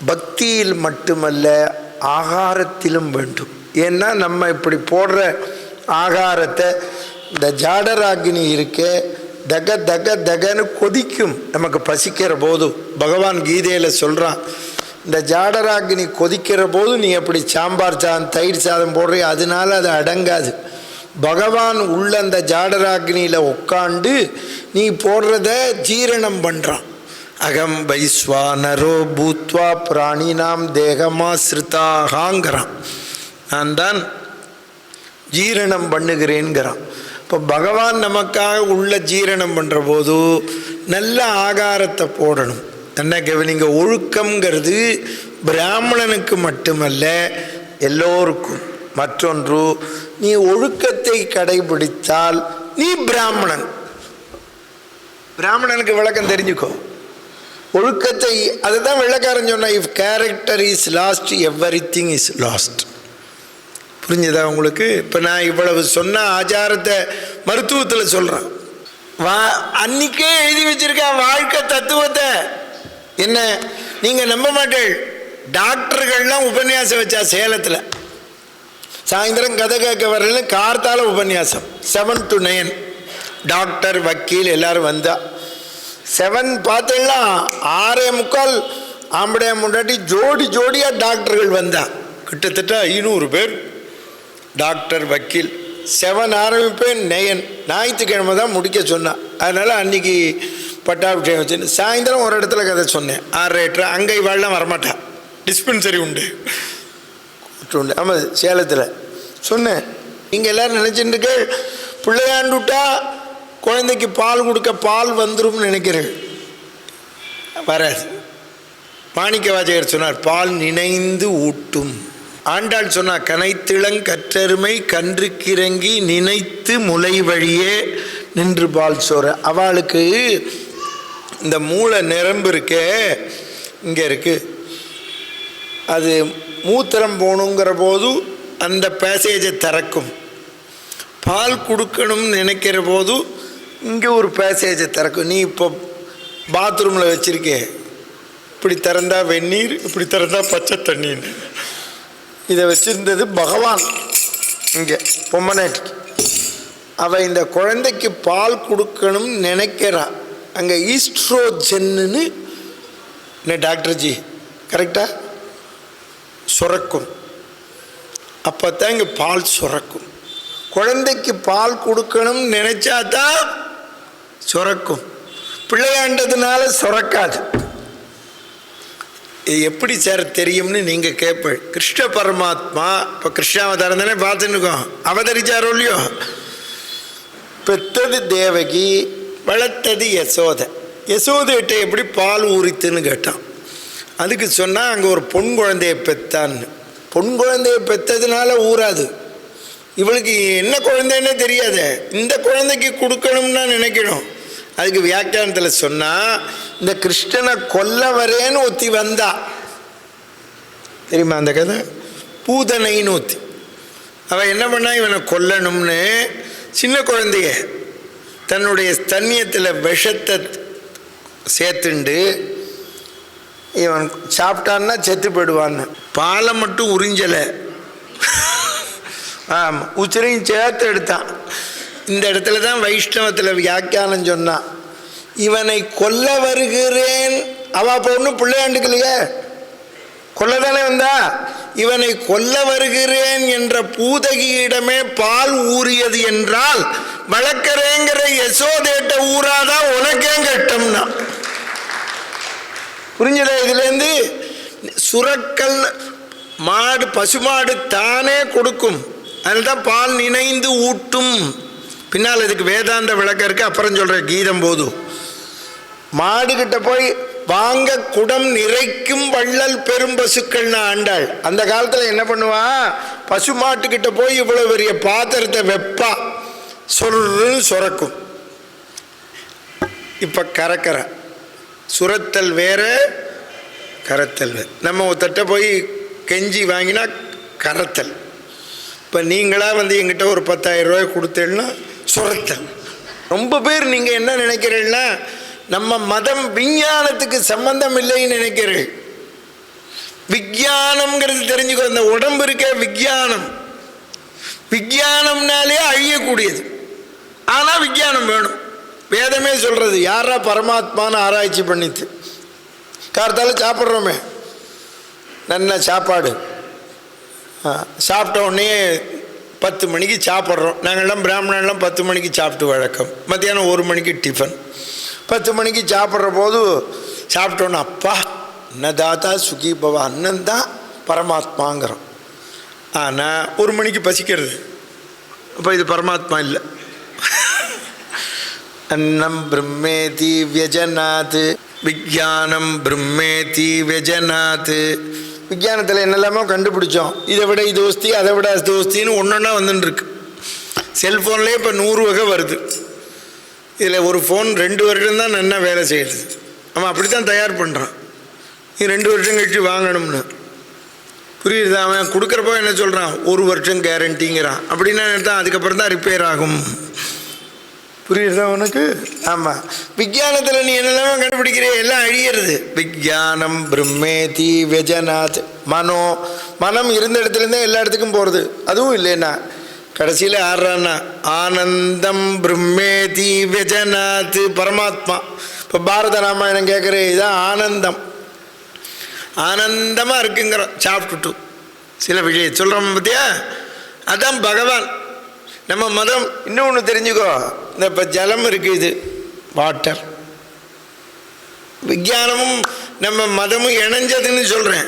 Speaker 1: பக்தியில் மட்டுமல்ல, ஆகாரத்திலும் வேண்டும். ஏன்னா நம்ம இப்படி போடுற ஆகாரத்தை, இந்த ஜாடராகினி இருக்கே, தக தக தகன்னு கொதிக்கும் நமக்கு பசிக்கிற போது. பகவான் கீதையில் சொல்கிறான், இந்த ஜாடராகினி கொதிக்கிற போது நீ எப்படி சாம்பார் சாதம் தயிர் சாதம் போடுற, அதனால அது அடங்காது. பகவான் உள்ள அந்த ஜாடராகினியில் உட்காண்டு நீ போடுறத ஜீரணம் பண்ணுறான். அகம் வைஸ்வானரோ பூத்வா பிராணினாம் தேகமா ஸ்ருதாகாங்கிறான். நான் தான் ஜீரணம் பண்ணுகிறேன்கிறான். இப்போ பகவான் நமக்காக உள்ள ஜீரணம் பண்ணுற போது நல்ல ஆகாரத்தை போடணும். என்ன கவனிங்க, ஒழுக்கம்ங்கிறது பிராமணனுக்கு மட்டுமல்ல, எல்லோருக்கும். மற்றொன்று, நீ ஒழுக்கத்தை கடைபிடித்தால் நீ பிராமணன். பிராமணனுக்கு விளக்கம் தெரிஞ்சுக்கோ. ஒழுக்கத்தை, அதுதான் வெள்ளக்காரன் சொன்ன, if character is last everything is last. புரிஞ்சுதா உங்களுக்கு? இப்போ நான் இவ்வளவு சொன்ன ஆச்சாரத்தை மருத்துவத்தில் சொல்கிறேன். அன்னைக்கே எழுதி வச்சிருக்கேன் வாழ்க்கை தத்துவத்தை. என்ன, நீங்கள் நம்ப மாட்டேள். டாக்டர்கள்லாம் உபன்யாசம் வச்சா சேலத்தில். சாயந்தரம் கதை கேட்க வரல, கார்த்தால உபன்யாசம் 7 to 9. டாக்டர் வக்கீல் எல்லாரும் வந்தா 7 பார்த்தெல்லாம் 6:45 ஆம்படைய முன்னாடி ஜோடி ஜோடியாக டாக்டர்கள் வந்தா. கிட்டத்தட்ட 500 பேர் டாக்டர் வக்கீல். 7 ஆரம்பிப்பேன், 9 ஞாயிற்றுக்கிழமை தான் முடிக்க சொன்னான். அதனால் அன்றைக்கி பட்டாபிஷேகம் வச்சுன்னு சாயந்தரம் ஒரு இடத்துல கதை சொன்னேன் 6:30. அங்கே இவாள்லாம் வரமாட்டான், டிஸ்பென்சரி உண்டு உண்டு. ஆமாம், சேலத்தில் சொன்னேன். நீங்கள் எல்லோரும் நினச்சிட்டு பிள்ளையாண்டுட்டா குழந்தைக்கு பால் கொடுக்க பால் வந்துடும் நினைக்கிறேன். வராது. மாணிக்க வாசகர் சொன்னார், பால் நினைந்து ஊட்டும். ஆண்டாள் சொன்னார், கனைத்திளங் கற்றருமை கன்றுக்கிறங்கி நினைத்து முளை வழியே நின்று பால் சோற. அவளுக்கு இந்த மூளை நிரம்பு இருக்கே, இங்கே இருக்குது, அது மூத்திரம் போகணுங்கிற போது அந்த பேசேஜை திறக்கும். பால் கொடுக்கணும்னு நினைக்கிற போது இங்கே ஒரு பேசேஜை திறக்கும். நீ இப்போ பாத்ரூமில் வச்சுருக்கே, இப்படி திறந்தா வெந்நீர், இப்படி திறந்தா பச்சை தண்ணீர். இதை வச்சுருந்தது பகவான் இங்கே பொம்மநாட்டிக்கு. அவள் இந்த குழந்தைக்கு பால் கொடுக்கணும்னு நினைக்கிறான். அங்கே ஈஸ்ட்ரோஜன்னு டாக்டர்ஜி கரெக்டாக சுரக்கும். அப்போ தான் இங்கே பால் சுரக்கும். குழந்தைக்கு பால் கொடுக்கணும்னு நினச்சா தான் சுரக்கும். பிள்ளையாண்டதுனால சுரக்காது. இது எப்படி சார் தெரியும்னு நீங்கள் கேட்பேன். கிருஷ்ண பரமாத்மா இப்போ கிருஷ்ணாவதாரம் தானே பார்த்துன்னுக்கோம், அவதரிச்சாரோ இல்லையோ. பெற்றது தேவகி, வளர்த்தது யசோதை. யசோதைகிட்ட எப்படி பால் ஊறித்துன்னு கேட்டான். அதுக்கு சொன்னால் அங்கே ஒரு பொன் குழந்தையை பெற்றான்னு. பொன் குழந்தையை பெற்றதுனால ஊறாது. இவளுக்கு என்ன குழந்தைன்னே தெரியாத, இந்த குழந்தைக்கு கொடுக்கணும்னா நினைக்கணும். அதுக்கு வியாக்கியானத்தில் சொன்னால், இந்த கிருஷ்ணனை கொல்ல வரேன்னு ஒத்தி வந்தா தெரியுமா அந்த கதை? பூதனைன்னு ஒத்தி. அவள் என்ன பண்ணா, இவனை கொல்லணும்னு சின்ன குழந்தைய தன்னுடைய ஸ்தன்யத்தில் விஷத்தை சேர்த்துண்டு இவன் சாப்பிட்டான்னா செத்து போயிடுவான்னு பாலை மட்டும் உறிஞ்சலை, ஆமாம் உச்சிரையும் சேர்த்து எடுத்தான். இந்த இடத்துல தான் வைஷ்ணவத்தில் வியாக்கியானம் சொன்னான், இவனை கொல்ல வருகிறேன். அவள் அப்போ ஒன்றும் பிள்ளையாண்டுக்கலையே, கொல்லதானே வந்தா. இவனை கொல்ல வருகிறேன் என்ற பூதகியிடமே பால் ஊறியது என்றால் வளர்க்கிறேங்கிற யசோதேட்ட ஊறாதா உனக்கே கட்டம்னா. புரிஞ்சதா? இதுலேருந்து சுரக்கல் மாடு, பசுமாடு தானே கொடுக்கும். அதில் தான் பால் நினைந்து ஊட்டும். பின்னால் இதுக்கு வேதாந்த விளக்கம் இருக்குது, அப்புறம் சொல்கிறேன் கீதம் போது. மாடுகிட்ட போய் வாங்க குடம் நிறைக்கும் வள்ளல் பெரும் பசுக்கள்னா ஆண்டாள். அந்த காலத்தில் என்ன பண்ணுவா, பசு மாட்டுக்கிட்ட போய் இவ்வளோ பெரிய பாத்திரத்தை வெப்பா, சொல்லுன்னு சுரக்கும். இப்போ கறக்கிற சுரத்தல் வேற, கரத்தல் வேறு. நம்ம ஒருத்தட்ட போய் கெஞ்சி வாங்கினா கரத்தல். இப்போ நீங்களாக வந்து எங்கிட்ட ஒரு 10,000 ரூபாய் கொடுத்தேன்னா சுரத்தல். ரொம்ப பேர் நீங்கள் என்ன நினைக்கிறீங்கன்னா, நம்ம மதம் விஞ்ஞானத்துக்கு சம்பந்தம் இல்லைன்னு நினைக்கிறேன். விஞ்ஞானம்ங்கிறது தெரிஞ்சுக்கோ. அந்த உடம்பு இருக்க விஞ்ஞானம், விஞ்ஞானம்னாலே அழியக்கூடியது. ஆனால் விஞ்ஞானம் வேணும். வேதமே சொல்கிறது, யாரா பரமாத்மான்னு ஆராய்ச்சி பண்ணித்து. கார்த்தால சாப்பிட்றோமே நல்ல சாப்பாடு, சாப்பிட்ட உடனே 10 மணிக்கு சாப்பிட்றோம். நாங்கள்லாம் பிராமணன்லாம் 10 மணிக்கு சாப்பிட்டு வழக்கம். மத்தியானம் 1 மணிக்கு டிஃபன். 10 மணிக்கு சாப்பிட்ற போது சாப்பிட்டோன்னு அப்பா அன்னதாத்தா சுகி பவா, அன்னந்தான் பரமாத்மாங்கிறோம். ஆனால் 1 மணிக்கு பசிக்கிறது. அப்போ இது பரமாத்மா இல்லை. அன்னம் பிரம்மேதி வியஜனாத், விஞ்ஞானம் பிரம்மேதி வியஜனாத். விஞ்ஞானத்தில் என்னெல்லாமோ கண்டுபிடிச்சோம். இதை விட இது தோஸ்தி, அதை விட தோஸ்தின்னு ஒன்றொன்னா வந்துட்டுருக்கு. செல்ஃபோன்லேயே இப்போ 100 வகை வருது. இதில் ஒரு ஃபோன் 2 வருடம் தான் நல்லா வேலை செய்யுது. அவன் அப்படி தான் தயார் பண்ணுறான். நீ 2 வருஷம் கழிச்சு வாங்கணும்னு. புரியுது? அவன் கொடுக்குறப்போ என்ன சொல்கிறான், 1 வருஷம் கேரண்டிங்கிறான். அப்படின்னா தான் அதுக்கப்புறம் தான் ரிப்பேர் ஆகும். புரியுதா உனக்கு? ஆமாம். விஞ்ஞானத்தில் நீ என்னெல்லாம் கண்டுபிடிக்கிற, எல்லாம் அழியிறது. விஞ்ஞானம் பிரம்மேதி வெஜநாத். மனம் இருந்த இடத்துலேருந்தே எல்லா இடத்துக்கும் போகிறது. அதுவும் இல்லைன்னா கடைசியில் ஆடுறான்னா ஆனந்தம் பிரம்மேதி வெஜநாத் பரமாத்மா. இப்போ பாரத ராமாயணம் கேட்குற இதுதான் ஆனந்தம். ஆனந்தமாக இருக்குங்கிறோம் சாப்பிட்டுட்டு சில விஷயம் சொல்கிறோம் பார்த்தியா, அதான் பகவான். நம்ம மதம் இன்னொன்று தெரிஞ்சுக்கோ, இந்த இப்போ ஜலம் இருக்குது, வாட்டர். விஞ்ஞானமும் நம்ம மதமும் இணைஞ்சதுன்னு சொல்கிறேன்.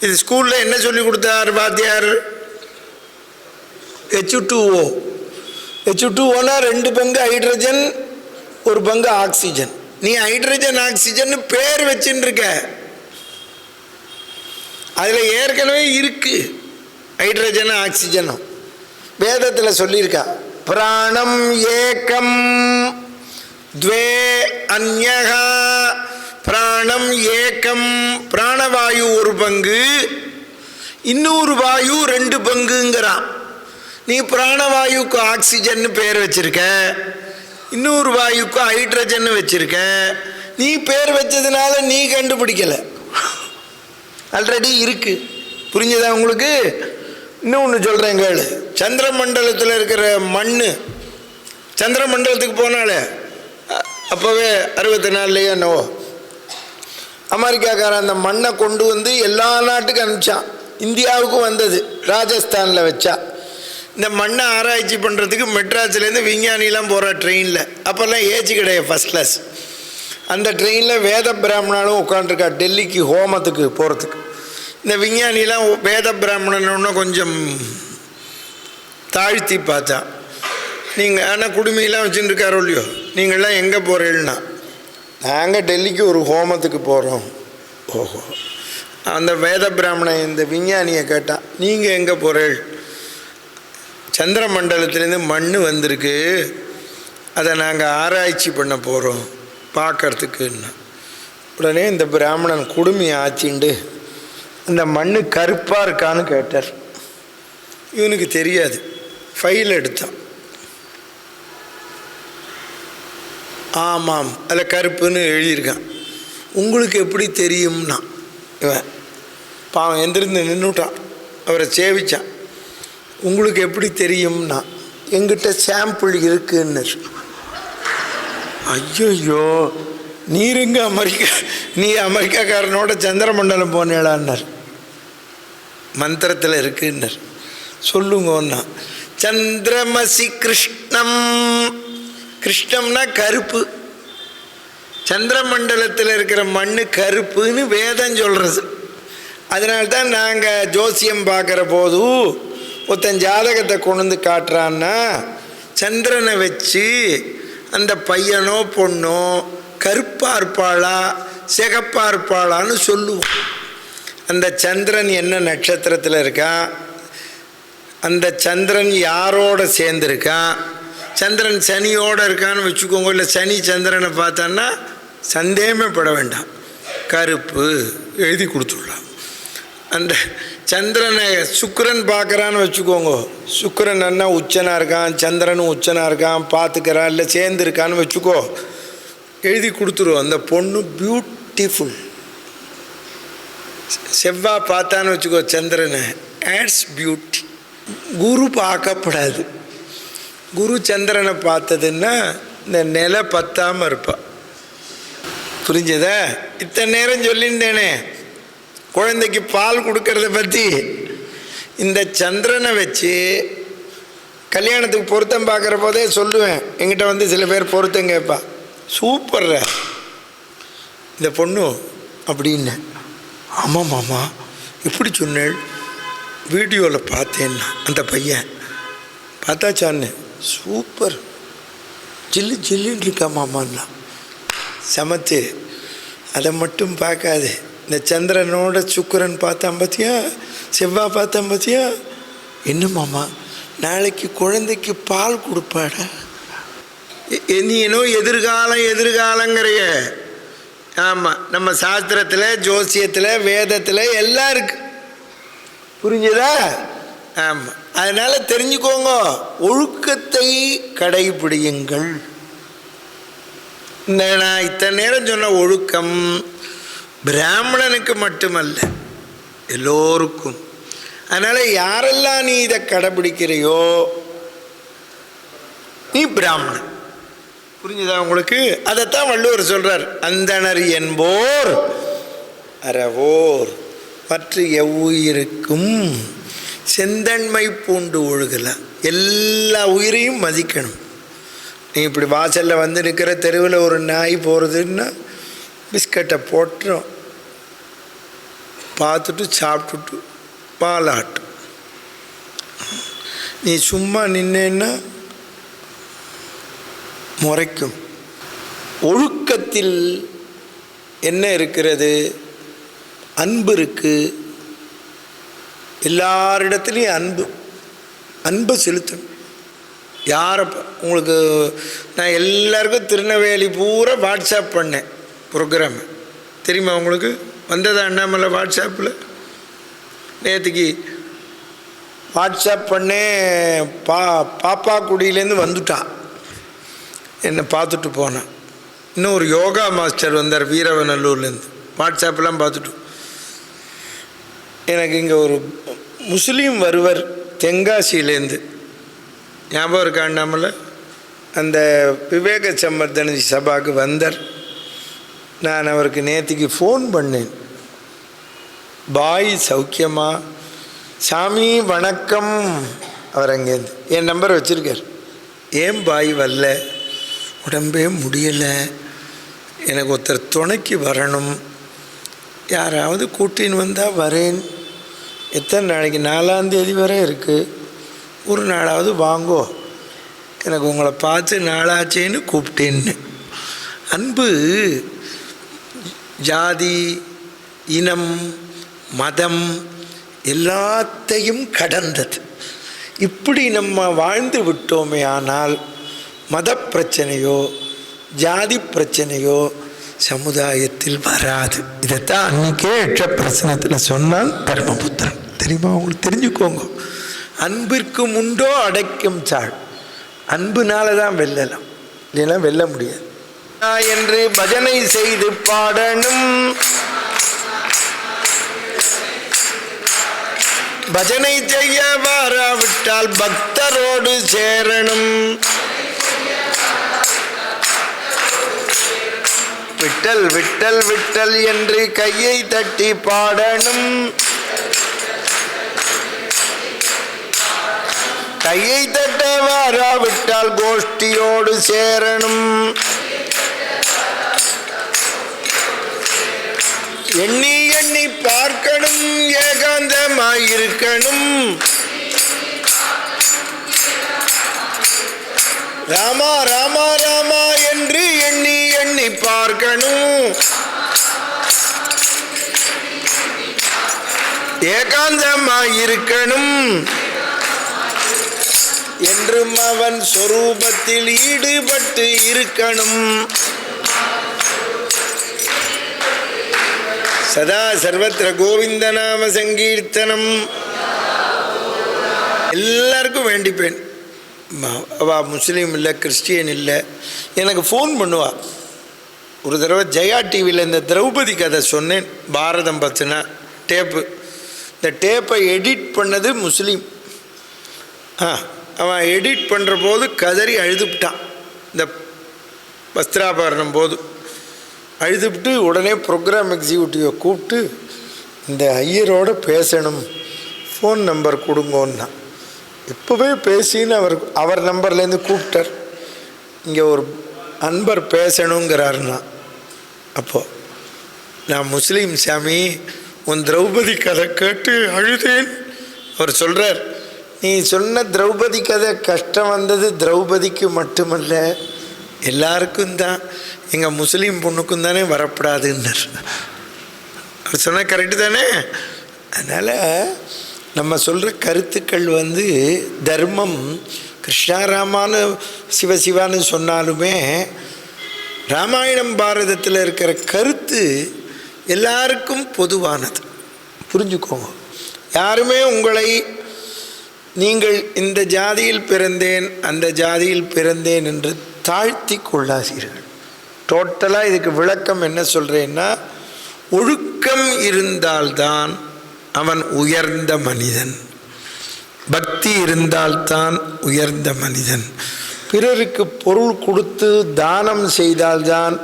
Speaker 1: இது ஸ்கூலில் என்ன சொல்லி கொடுத்தார் வாத்தியார்? H2O. H2Oனா 2 பங்கு ஹைட்ரஜன் 1 பங்கு ஆக்சிஜன். நீ ஹைட்ரஜன் ஆக்சிஜன் பேர் வச்சுன்னு இருக்க, அதில் ஏற்கனவே இருக்கு ஹைட்ரஜன் ஆக்சிஜனும். வேதத்தில் சொல்லியிருக்கா பிராணம் ஏகம் துவே அந்யஹா. பிராணம் ஏகம், பிராணவாயு 1 பங்கு, இன்னொரு வாயு 2 பங்குங்கிறான். நீ பிராணவாயுக்கு ஆக்சிஜன் பேர் வச்சிருக்க, இன்னொரு வாயுக்கு ஹைட்ரஜன் வச்சிருக்க. நீ பேர் வச்சதுனால நீ கண்டுபிடிக்கல, ஆல்ரெடி இருக்கு. புரிஞ்சதா உங்களுக்கு? இன்னொன்று சொல்கிறேன் கேளு. சந்திர மண்டலத்தில் இருக்கிற மண், சந்திர மண்டலத்துக்கு போனாலே அப்போவே 64 என்னவோ அமெரிக்காக்காரன் அந்த மண்ணை கொண்டு வந்து எல்லா நாட்டுக்கும் அனுப்பிச்சான். இந்தியாவுக்கும் வந்தது, ராஜஸ்தானில் வச்சா. இந்த மண்ணை ஆராய்ச்சி பண்ணுறதுக்கு மெட்ராஸ்லேருந்து விஞ்ஞானிலாம் போகிற ட்ரெயினில், அப்போல்லாம் ஏஜ் கிடையாது, ஃபஸ்ட் கிளாஸ். அந்த ட்ரெயினில் வேத பிராமணனும் உட்காண்ட்ருக்கா டெல்லிக்கு ஹோமத்துக்கு போகிறதுக்கு. இந்த விஞ்ஞானிலாம் வேத பிராமணன்னு கொஞ்சம் தாழ்த்தி பார்த்தா, நீங்கள் ஆனால் குடுமையெல்லாம் வச்சுட்டு இருக்காரோ இல்லையோ, நீங்கள்லாம் எங்கே போகிறீங்கன்னா, நாங்கள் டெல்லிக்கு ஒரு ஹோமத்துக்கு போகிறோம். ஓஹோ. அந்த வேத பிராமணன் இந்த விஞ்ஞானியை கேட்டான், நீங்கள் எங்கே போகிறீள்? சந்திர மண்டலத்திலேருந்து மண் வந்திருக்கு, அதை நாங்கள் ஆராய்ச்சி பண்ண போகிறோம் பார்க்கறதுக்குன்னா. உடனே இந்த பிராமணன் குடுமையை ஆச்சிண்டு அந்த மண் கருப்பாக இருக்கான்னு கேட்டார். இவனுக்கு தெரியாது, ஃபைல் எடுத்தான். ஆமாம், அதில் கருப்புன்னு எழுதியிருக்கான். உங்களுக்கு எப்படி தெரியும்னா, இவன் பாவம் எந்திருந்து நின்றுட்டான். அவரை சேவிச்சான். உங்களுக்கு எப்படி தெரியும்னா, எங்கிட்ட சாம்பிள் இருக்குன்னு. ஐயோ, நீருங்க அமெரிக்கா, நீ அமெரிக்காக்காரனோட சந்திர மண்டலம் போனேளான்னார். மந்திரத்தில் இருக்குன்னார். சொல்லுங்கன்னா, சந்திரமசி கிருஷ்ணம். கிருஷ்ணம்னா கருப்பு. சந்திர மண்டலத்தில் இருக்கிற மண் கருப்புன்னு வேதம் சொல்கிறது. அதனால்தான் நாங்கள் ஜோசியம் பார்க்குற போது ஒருத்தன் ஜாதகத்தை கொண்டு வந்து காட்டுறான்னா, சந்திரனை வச்சு அந்த பையனோ பொண்ணோ கருப்பாக இருப்பாளா சிகப்பாக இருப்பாளான்னு சொல்லுவோம். அந்த சந்திரன் என்ன நட்சத்திரத்தில் இருக்கான், அந்த சந்திரன் யாரோட சேர்ந்துருக்கான், சந்திரன் சனியோடு இருக்கான்னு வச்சுக்கோங்க. இல்லை சனி சந்திரனை பார்த்தான்னா சந்தேகமே பட வேண்டாம், கருப்பு எழுதி கொடுத்துடலாம். அந்த சந்திரனை சுக்கிரன் பார்க்குறான்னு வச்சுக்கோங்க, சுக்கிரன் என்ன உச்சனாக இருக்கான், சந்திரனும் உச்சனாக இருக்கான் பார்த்துக்கிறான், இல்லை சேர்ந்துருக்கான்னு வச்சுக்கோ, எழுதி கொடுத்துருவோம். அந்த பொண்ணு பியூட்டிஃபுல். செவ்வாய் பார்த்தான்னு வச்சுக்கோ சந்திரனை, ஆட்ஸ் பியூட்டி. குரு பார்க்கப்படாது. குரு சந்திரனை பார்த்ததுன்னா இந்த நிலை பத்தாமல் இருப்பாள். புரிஞ்சதா? இத்தனை நேரம் சொல்லியிருந்தேனே குழந்தைக்கு பால் கொடுக்கறத பற்றி. இந்த சந்திரனை வச்சு கல்யாணத்துக்கு பொருத்தம் பார்க்குற போதே சொல்லுவேன். எங்கிட்ட வந்து சில பேர் பொருத்தம் கேட்பா, சூப்பர்ற இந்த பொண்ணு அப்படின்னு. ஆமாம் மாமா, எப்படி சொன்னேள்? வீடியோவில் பார்த்தேன்னா அந்த பையன் பார்த்தாச்சான்னு, சூப்பர் ஜில்லு ஜில்லுன்னு இருக்கா மாமான்னா. சமத்து. அதை மட்டும் பார்க்காது, இந்த சந்திரனோட சுக்கிரன் பார்த்தான் பார்த்தியா, செவ்வாய் பார்த்தான் பார்த்தியா, என்ன மாமா நாளைக்கு குழந்தைக்கு பால் கொடுப்பாடா. நீ ஏனோ எதிர்காலங்கிறைய. ஆமாம், நம்ம சாஸ்திரத்தில் ஜோசியத்தில் வேதத்தில் எல்லாம் இருக்கு. புரிஞ்சதா? ஆமாம், அதனால் தெரிஞ்சுக்கோங்க, ஒழுக்கத்தை கடைபிடியுங்கள். இந்த நான் இத்தனை நேரம் சொன்ன ஒழுக்கம் பிராமணனுக்கு மட்டுமல்ல, எல்லோருக்கும். அதனால் யாரெல்லாம் நீ இதை கடைபிடிக்கிறையோ நீ பிராமணன். புரிஞ்சுதா உங்களுக்கு? அதைத்தான் வள்ளுவர் சொல்கிறார், அந்தணர் என்போர் அறவோர் மற்ற எவ்வுயிருக்கும் செந்தன்மை பூண்டு ஒழுகலாம். எல்லா உயிரையும் மதிக்கணும். நீ இப்படி வாசலில் வந்து நிற்கிற, தெருவில் ஒரு நாய் போகிறதுன்னா பிஸ்கட்டை போட்டுரும், பார்த்துட்டு சாப்பிட்டுட்டு பாலாட்டு. நீ சும்மா நின்னேன்னா முறைக்கும். ஒழுக்கத்தில் என்ன இருக்கிறது? அன்பு இருக்குது. எல்லாரிடத்துலையும் அன்பு செலுத்தணும். யாரை உங்களுக்கு நான் எல்லாருக்கும் திருநெல்வேலி பூரா வாட்ஸ்அப் பண்ணேன் ப்ரோக்ராம், தெரியுமா உங்களுக்கு? வந்ததா அண்ணாமலை வாட்ஸ்அப்பில்? நேற்றுக்கு வாட்ஸ்அப் பண்ணேன். பாப்பா குடியிலேருந்து வந்துட்டான், என்னை பார்த்துட்டு போனான். இன்னும் ஒரு யோகா மாஸ்டர் வந்தார் வீரவநல்லூர்லேருந்து, வாட்ஸ்அப்லாம் பார்த்துட்டு. எனக்கு இங்கே ஒரு முஸ்லீம் வருவர் தென்காசியிலேருந்து, ஞாபகம் இருக்கா அண்ணாமலை? அந்த விவேக சம்பர்தன சபாவுக்கு வந்தார். நான் அவருக்கு நேற்றுக்கு ஃபோன் பண்ணேன், பாய் சௌக்கியமா? சாமி வணக்கம். அவர் அங்கேருந்து என் நம்பர் வச்சுருக்கார். ஏன் பாய் வரல? உடம்பே முடியலை, எனக்கு ஒருத்தர் துணைக்கு வரணும், யாராவது கூட்டின்னு வந்தால் வரேன். எத்தனை நாளைக்கு? 4ஆம் தேதி வரை இருக்குது, ஒரு நாளாவது வாங்கோ, எனக்கு உங்களை பார்த்து நாளாச்சேன்னு கூப்பிட்டேன்னு. அன்பு ஜாதி, இனம், மதம் எல்லாத்தையும் கடந்தது. இப்படி நம்ம வாழ்ந்து விட்டோமே ஆனால் மத பிரச்சனையோ ஜாதி பிரச்சனையோ சமுதாயத்தில் வராது. இதைத்தான் அன்றைக்கே எட்ட பிரச்சனத்தில் சொன்னான் தர்மபுத்திரன். தெரியுமா உங்களுக்கு? தெரிஞ்சுக்கோங்க, அன்பிற்கு முண்டோ அடைக்கும் சாள். அன்புனால தான் வெல்லலாம், இல்லைன்னா வெல்ல முடியாது என்று பஜனை செய்து பாடணும். பஜனை செய்ய வாராவிட்டால் பக்தரோடு சேரணும். விட்டல் விட்டல் விட்டல் என்று கையை தட்டி பாடணும். கையை தட்ட வாராவிட்டால் கோஷ்டியோடு சேரணும். எண்ணி எண்ணி பார்க்கணும், ஏகாந்தமாயிருக்கணும். ராமா ராமா ராமா என்று எண்ணி எண்ணி பார்க்கணும். ஏகாந்தமாயிருக்கணும். என்றும் அவன் சொரூபத்தில் ஈடுபட்டு இருக்கணும். சதா சர்வத்திர கோவிந்த நாம சங்கீர்த்தனம். எல்லாருக்கும் வேண்டிப்பேன். அவள் முஸ்லீம் இல்லை, கிறிஸ்டியன் இல்லை, எனக்கு ஃபோன் பண்ணுவா. ஒரு தடவை ஜெயா டிவியில் இந்த திரௌபதி கதை சொன்னேன், பாரதம் பற்றினா டேப்பு. இந்த டேப்பை எடிட் பண்ணது முஸ்லீம். அவன் எடிட் பண்ணுற போது கதறி அழுதுவிட்டான். இந்த வஸ்திராபரணம் போது அழுதுவிட்டு உடனே ப்ரோக்ராம் எக்ஸிக்யூட்டிவை கூப்பிட்டு இந்த ஐயரோடு பேசணும், ஃபோன் நம்பர் கொடுங்கோன்னா. இப்போவே பேசின்னு அவர் நம்பர்லேருந்து கூப்பிட்டார். இங்கே ஒரு அன்பர் பேசணுங்கிறாருன்னா. அப்போது நான் முஸ்லீம் சாமி, உன் திரௌபதி கதை கேட்டு அழுதேன். அவர் சொல்கிறார், நீ சொன்ன திரௌபதி கதை கஷ்டம் வந்தது திரௌபதிக்கு மட்டுமல்ல, எல்லாருக்கும் தான், எங்கள் முஸ்லீம் பொண்ணுக்கும் தானே வரப்படாதுன்னார். அவர் சொன்ன கரெக்டு தானே? அதனால் நம்ம சொல்கிற கருத்துக்கள் தர்மம் கிருஷ்ணாராமான்னு சிவசிவான்னு சொன்னாலுமே ராமாயணம் பாரதத்தில் இருக்கிற கருத்து எல்லாருக்கும் பொதுவானது. புரிஞ்சுக்கோங்க. யாருமே உங்களை நீங்கள் இந்த ஜாதியில் பிறந்தேன் அந்த ஜாதியில் பிறந்தேன் என்று தாழ்த்தி கொள்ளாதீர்கள். டோட்டலாக இதுக்கு விளக்கம் என்ன சொல்கிறேன்னா, ஒழுக்கம் இருந்தால்தான் அவன் உயர்ந்த மனிதன், பக்தி இருந்தால்தான் உயர்ந்த மனிதன், பிறருக்கு பொருள் கொடுத்து தானம் செய்தால்தான்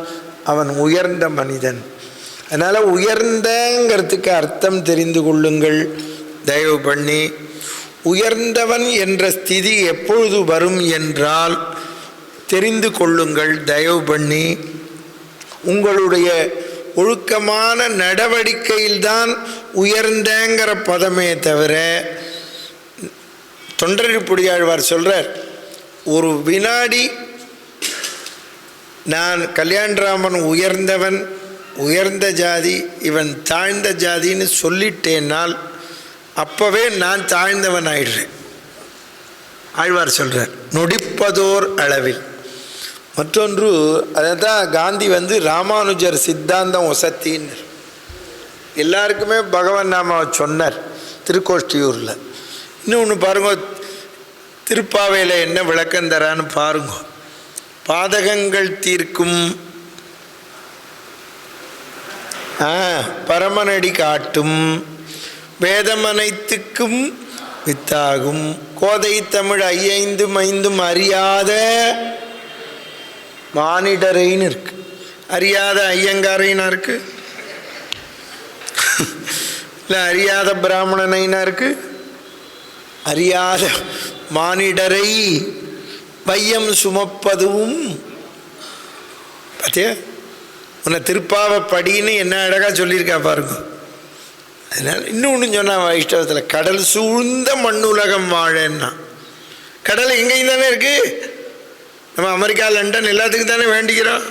Speaker 1: அவன் உயர்ந்த மனிதன். அதனால் உயர்ந்தங்கிறதுக்கு அர்த்தம் தெரிந்து கொள்ளுங்கள் தயவு பண்ணி. உயர்ந்தவன் என்ற ஸ்திதி எப்பொழுது வரும் என்றால் தெரிந்து கொள்ளுங்கள் தயவு பண்ணி. உங்களுடைய ஒழுக்கமான நடவடிக்கையில்தான் உயர்ந்தங்கிற பதமே தவிர, தொண்டரிப்புடியாழ்வார் சொல்கிறார், ஒரு வினாடி நான் கல்யாணராமன் உயர்ந்தவன், உயர்ந்த ஜாதி, இவன் தாழ்ந்த ஜாதின்னு சொல்லிட்டேனால் அப்போவே நான் தாழ்ந்தவன் ஆயிடுறேன். ஆழ்வார் சொல்கிறார் நொடிப்பதோர் அளவில். மற்றொன்று அதை தான் காந்தி ராமானுஜர் சித்தாந்தம் ஒசத்தின்னு எல்லாருக்குமே பகவான் நாமாவை சொன்னார் திருக்கோஷ்டியூரில். இன்னொன்று பாருங்க, திருப்பாவையில் என்ன விளக்கம் தரான்னு பாருங்க. பாதகங்கள் தீர்க்கும் பரமனடி காட்டும், வேதம் அனைத்துக்கும் வித்தாகும், கோதை தமிழ் ஐயைந்தும் ஐந்தும் அறியாத மானிடரைன்னு இருக்கு. அறியாத ஐயங்காரைனா இருக்கு, இல்லை அறியாத பிராமணனைனா இருக்கு, அறியாத மானிடரை வையம் சுமப்பதும். பார்த்தியா, உன்னை திருப்பாவை படின்னு என்ன அழகாக சொல்லியிருக்கா பாருங்க. அதனால் இன்னொன்று சொன்னால் வைஷ்ணவத்தில் கடல் சூழ்ந்த மண்ணுலகம் வாழன்னா, கடல் எங்கேயும் தானே இருக்குது. நம்ம அமெரிக்கா லண்டன் எல்லாத்துக்கும் தானே வேண்டிக்கிறோம்.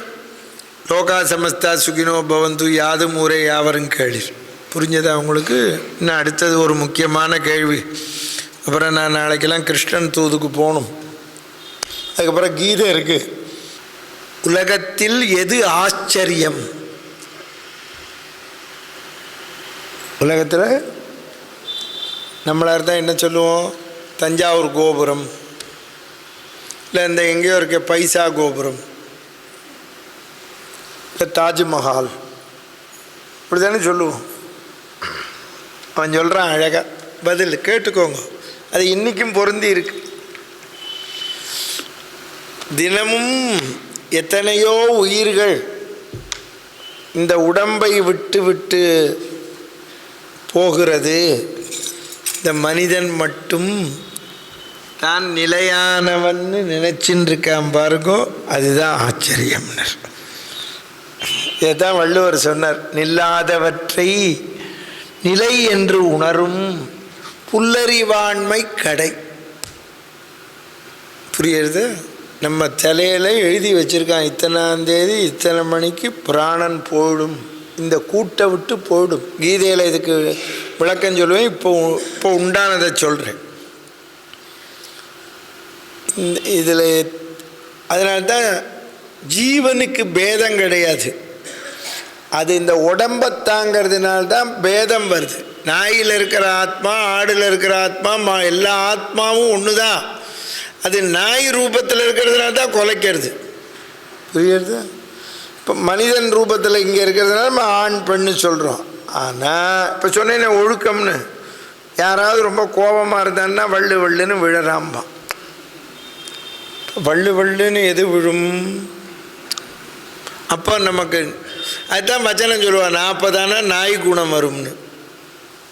Speaker 1: லோகா சமஸ்தா சுகினோ பவந்து யாதும் ஊரே யாவரும் கேள்வி. புரிஞ்சதா உங்களுக்கு? இன்னும் அடுத்தது ஒரு முக்கியமான கேள்வி. அப்புறம் நான் நாளைக்கெல்லாம் கிருஷ்ணன் தூதுக்கு போகணும். அதுக்கப்புறம் கீதை இருக்குது. உலகத்தில் எது ஆச்சரியம்? உலகத்தில் நம்மளாக இருந்தால் என்ன சொல்லுவோம்? தஞ்சாவூர் கோபுரம், இல்லை இந்த எங்கேயோ இருக்க பைசா கோபுரம், இல்லை தாஜ்மஹால், இப்படி தானே சொல்லுவோம். அவன் சொல்கிறான் அழகாக, பதில் கேட்டுக்கோங்க, அது இன்றைக்கும் பொருந்தி இருக்கு. தினமும் எத்தனையோ உயிர்கள் இந்த உடம்பை விட்டு விட்டு போகிறது, இந்த மனிதன் மட்டும் தான் நிலையானவன்னு நினைச்சின்னு இருக்கான் பாருங்கோ, அதுதான் ஆச்சரியம். இதைத்தான் வள்ளுவர் சொன்னார், நில்லாதவற்றை நிலை என்று உணரும் புல்லறிவாண்மை கடை. புரியுறது? நம்ம தலையில் எழுதி வச்சுருக்கான், இத்தனாம் தேதி இத்தனை மணிக்கு பிராணன் போயிடும், இந்த கூட்டை விட்டு போயிடும். கீதையில் இதுக்கு விளக்கம் சொல்லுவேன், இப்போ உண்டானதை சொல்கிறேன். இதில் அதனால்தான் ஜீவனுக்கு பேதம் கிடையாது. அது இந்த உடம்பை தாங்கிறதுனால்தான் பேதம் வருது. நாயில் இருக்கிற ஆத்மா, ஆடில் இருக்கிற ஆத்மா, எல்லா ஆத்மாவும் ஒன்று தான். அது நாய் ரூபத்தில் இருக்கிறதுனால தான் குலைக்கிறது. புரியுறது? இப்போ மனிதன் ரூபத்தில் இங்கே இருக்கிறதுனால நம்ம ஆண் பெண்ணு சொல்கிறோம். ஆனால் இப்போ சொன்னேன் ஒழுக்கம்னு, யாராவது ரொம்ப கோபமாக இருந்தான்னா வள்ளு வள்ளுன்னு விழறாம்பான். வள்ளு வள்ளுன்னு எது விழும்? அப்போ நமக்கு அதுதான் வச்சனம் சொல்லுவான், 40 நாய் குணம் வரும்னு.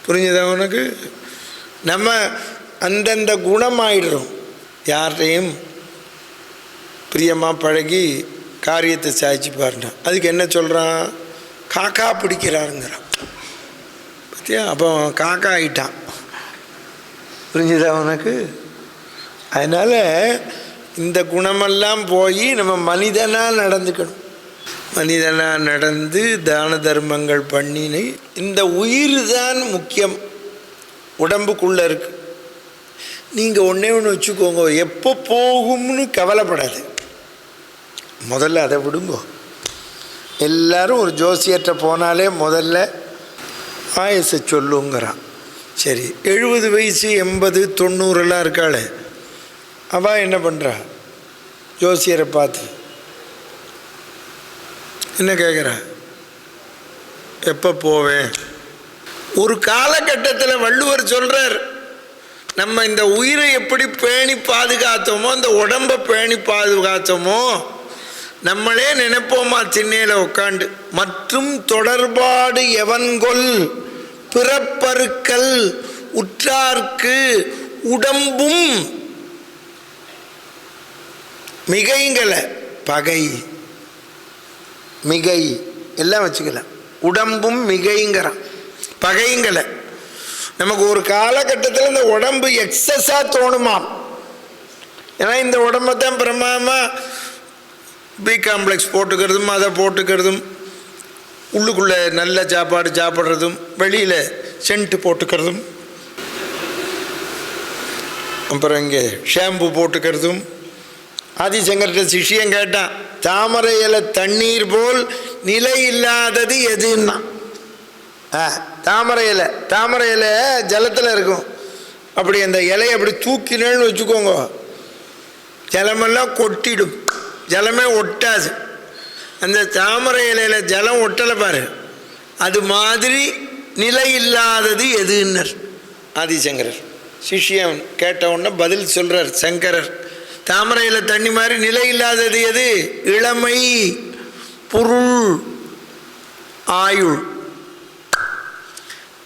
Speaker 1: புரிஞ்சுதா உனக்கு? நம்ம அந்தந்த குணம் ஆயிடுறோம். யார்கிட்டையும் பிரியமாக பழகி காரியத்தை சாய்ச்சி பாருங்க. அதுக்கு என்ன சொல்கிறான்? காக்கா பிடிக்கிறாருங்கிறான். பார்த்தியா? அப்போ காக்கா ஆகிட்டான். புரிஞ்சுதா உனக்கு? அதனால் இந்த குணமெல்லாம் போய் நம்ம மனிதனாக நடந்துக்கணும். மனிதனாக நடந்து தான தர்மங்கள் பண்ணினு. இந்த உயிர் தான் முக்கியம், உடம்புக்குள்ளே இருக்குது. நீங்கள் ஒன்றே ஒன்று வச்சுக்கோங்க, எப்போ போகும்னு கவலைப்படாது. முதல்ல அதை விடுங்கோ. எல்லோரும் ஒரு ஜோசியர்கிட்ட போனாலே முதல்ல ஆயுசை சொல்லுங்கிறான். சரி, 70 வயசு 80 90 இருக்காளே, அவள் என்ன பண்ணுறா? ஜோசியரை பார்த்து என்ன கேட்குறா? எப்போ போவேன்? ஒரு காலகட்டத்தில் வள்ளுவர் சொல்கிறார், நம்ம இந்த உயிரை எப்படி பேணி பாதுகாத்தோமோ, இந்த உடம்பை பேணி பாதுகாத்தோமோ, நம்மளே நினைப்போமா திண்ணையில் உட்காண்டு, மற்றும் தொடர்பாடு எவன்கொல் பிறப்பருக்கல் உற்றார்க்கு உடம்பும் மிகைங்களை, பகை மிகை எல்லாம் வச்சுக்கலாம், உடம்பும் மிகைங்கிறான், பகைங்களை. நமக்கு ஒரு காலகட்டத்தில் இந்த உடம்பு எக்ஸஸாக தோணுமாம். ஏன்னா இந்த உடம்பை தான் பிரமாதமாக பி காம்ப்ளெக்ஸ் போட்டுக்கிறதும் அதை போட்டுக்கிறதும், உள்ளுக்குள்ளே நல்ல சாப்பாடு சாப்பிட்றதும், வெளியில் சென்ட்டு போட்டுக்கிறதும், அப்புறம் இங்கே ஷாம்பு போட்டுக்கிறதும். ஆதிசங்கர்கிட்ட சிஷியம் கேட்டான், தாமரை இலை தண்ணீர் போல் நிலை இல்லாதது எதுன்னா? தாமரை இலை ஜலத்தில் இருக்கும், அப்படி அந்த இலையை அப்படி தூக்கினேன்னு வச்சுக்கோங்க, ஜலமெல்லாம் கொட்டிடும், ஜலமே ஒட்டாது. அந்த தாமரை இலையில் ஜலம் ஒட்டலை பாரு, அது மாதிரி நிலை இல்லாதது எதுன்னர் ஆதிசங்கரர். சிஷியன் கேட்டவுடனே பதில் சொல்கிறார் சங்கரர், தாமரையில் தண்ணி மாதிரி நிலை இல்லாதது எது? இளமை, பொருள், ஆயுள்.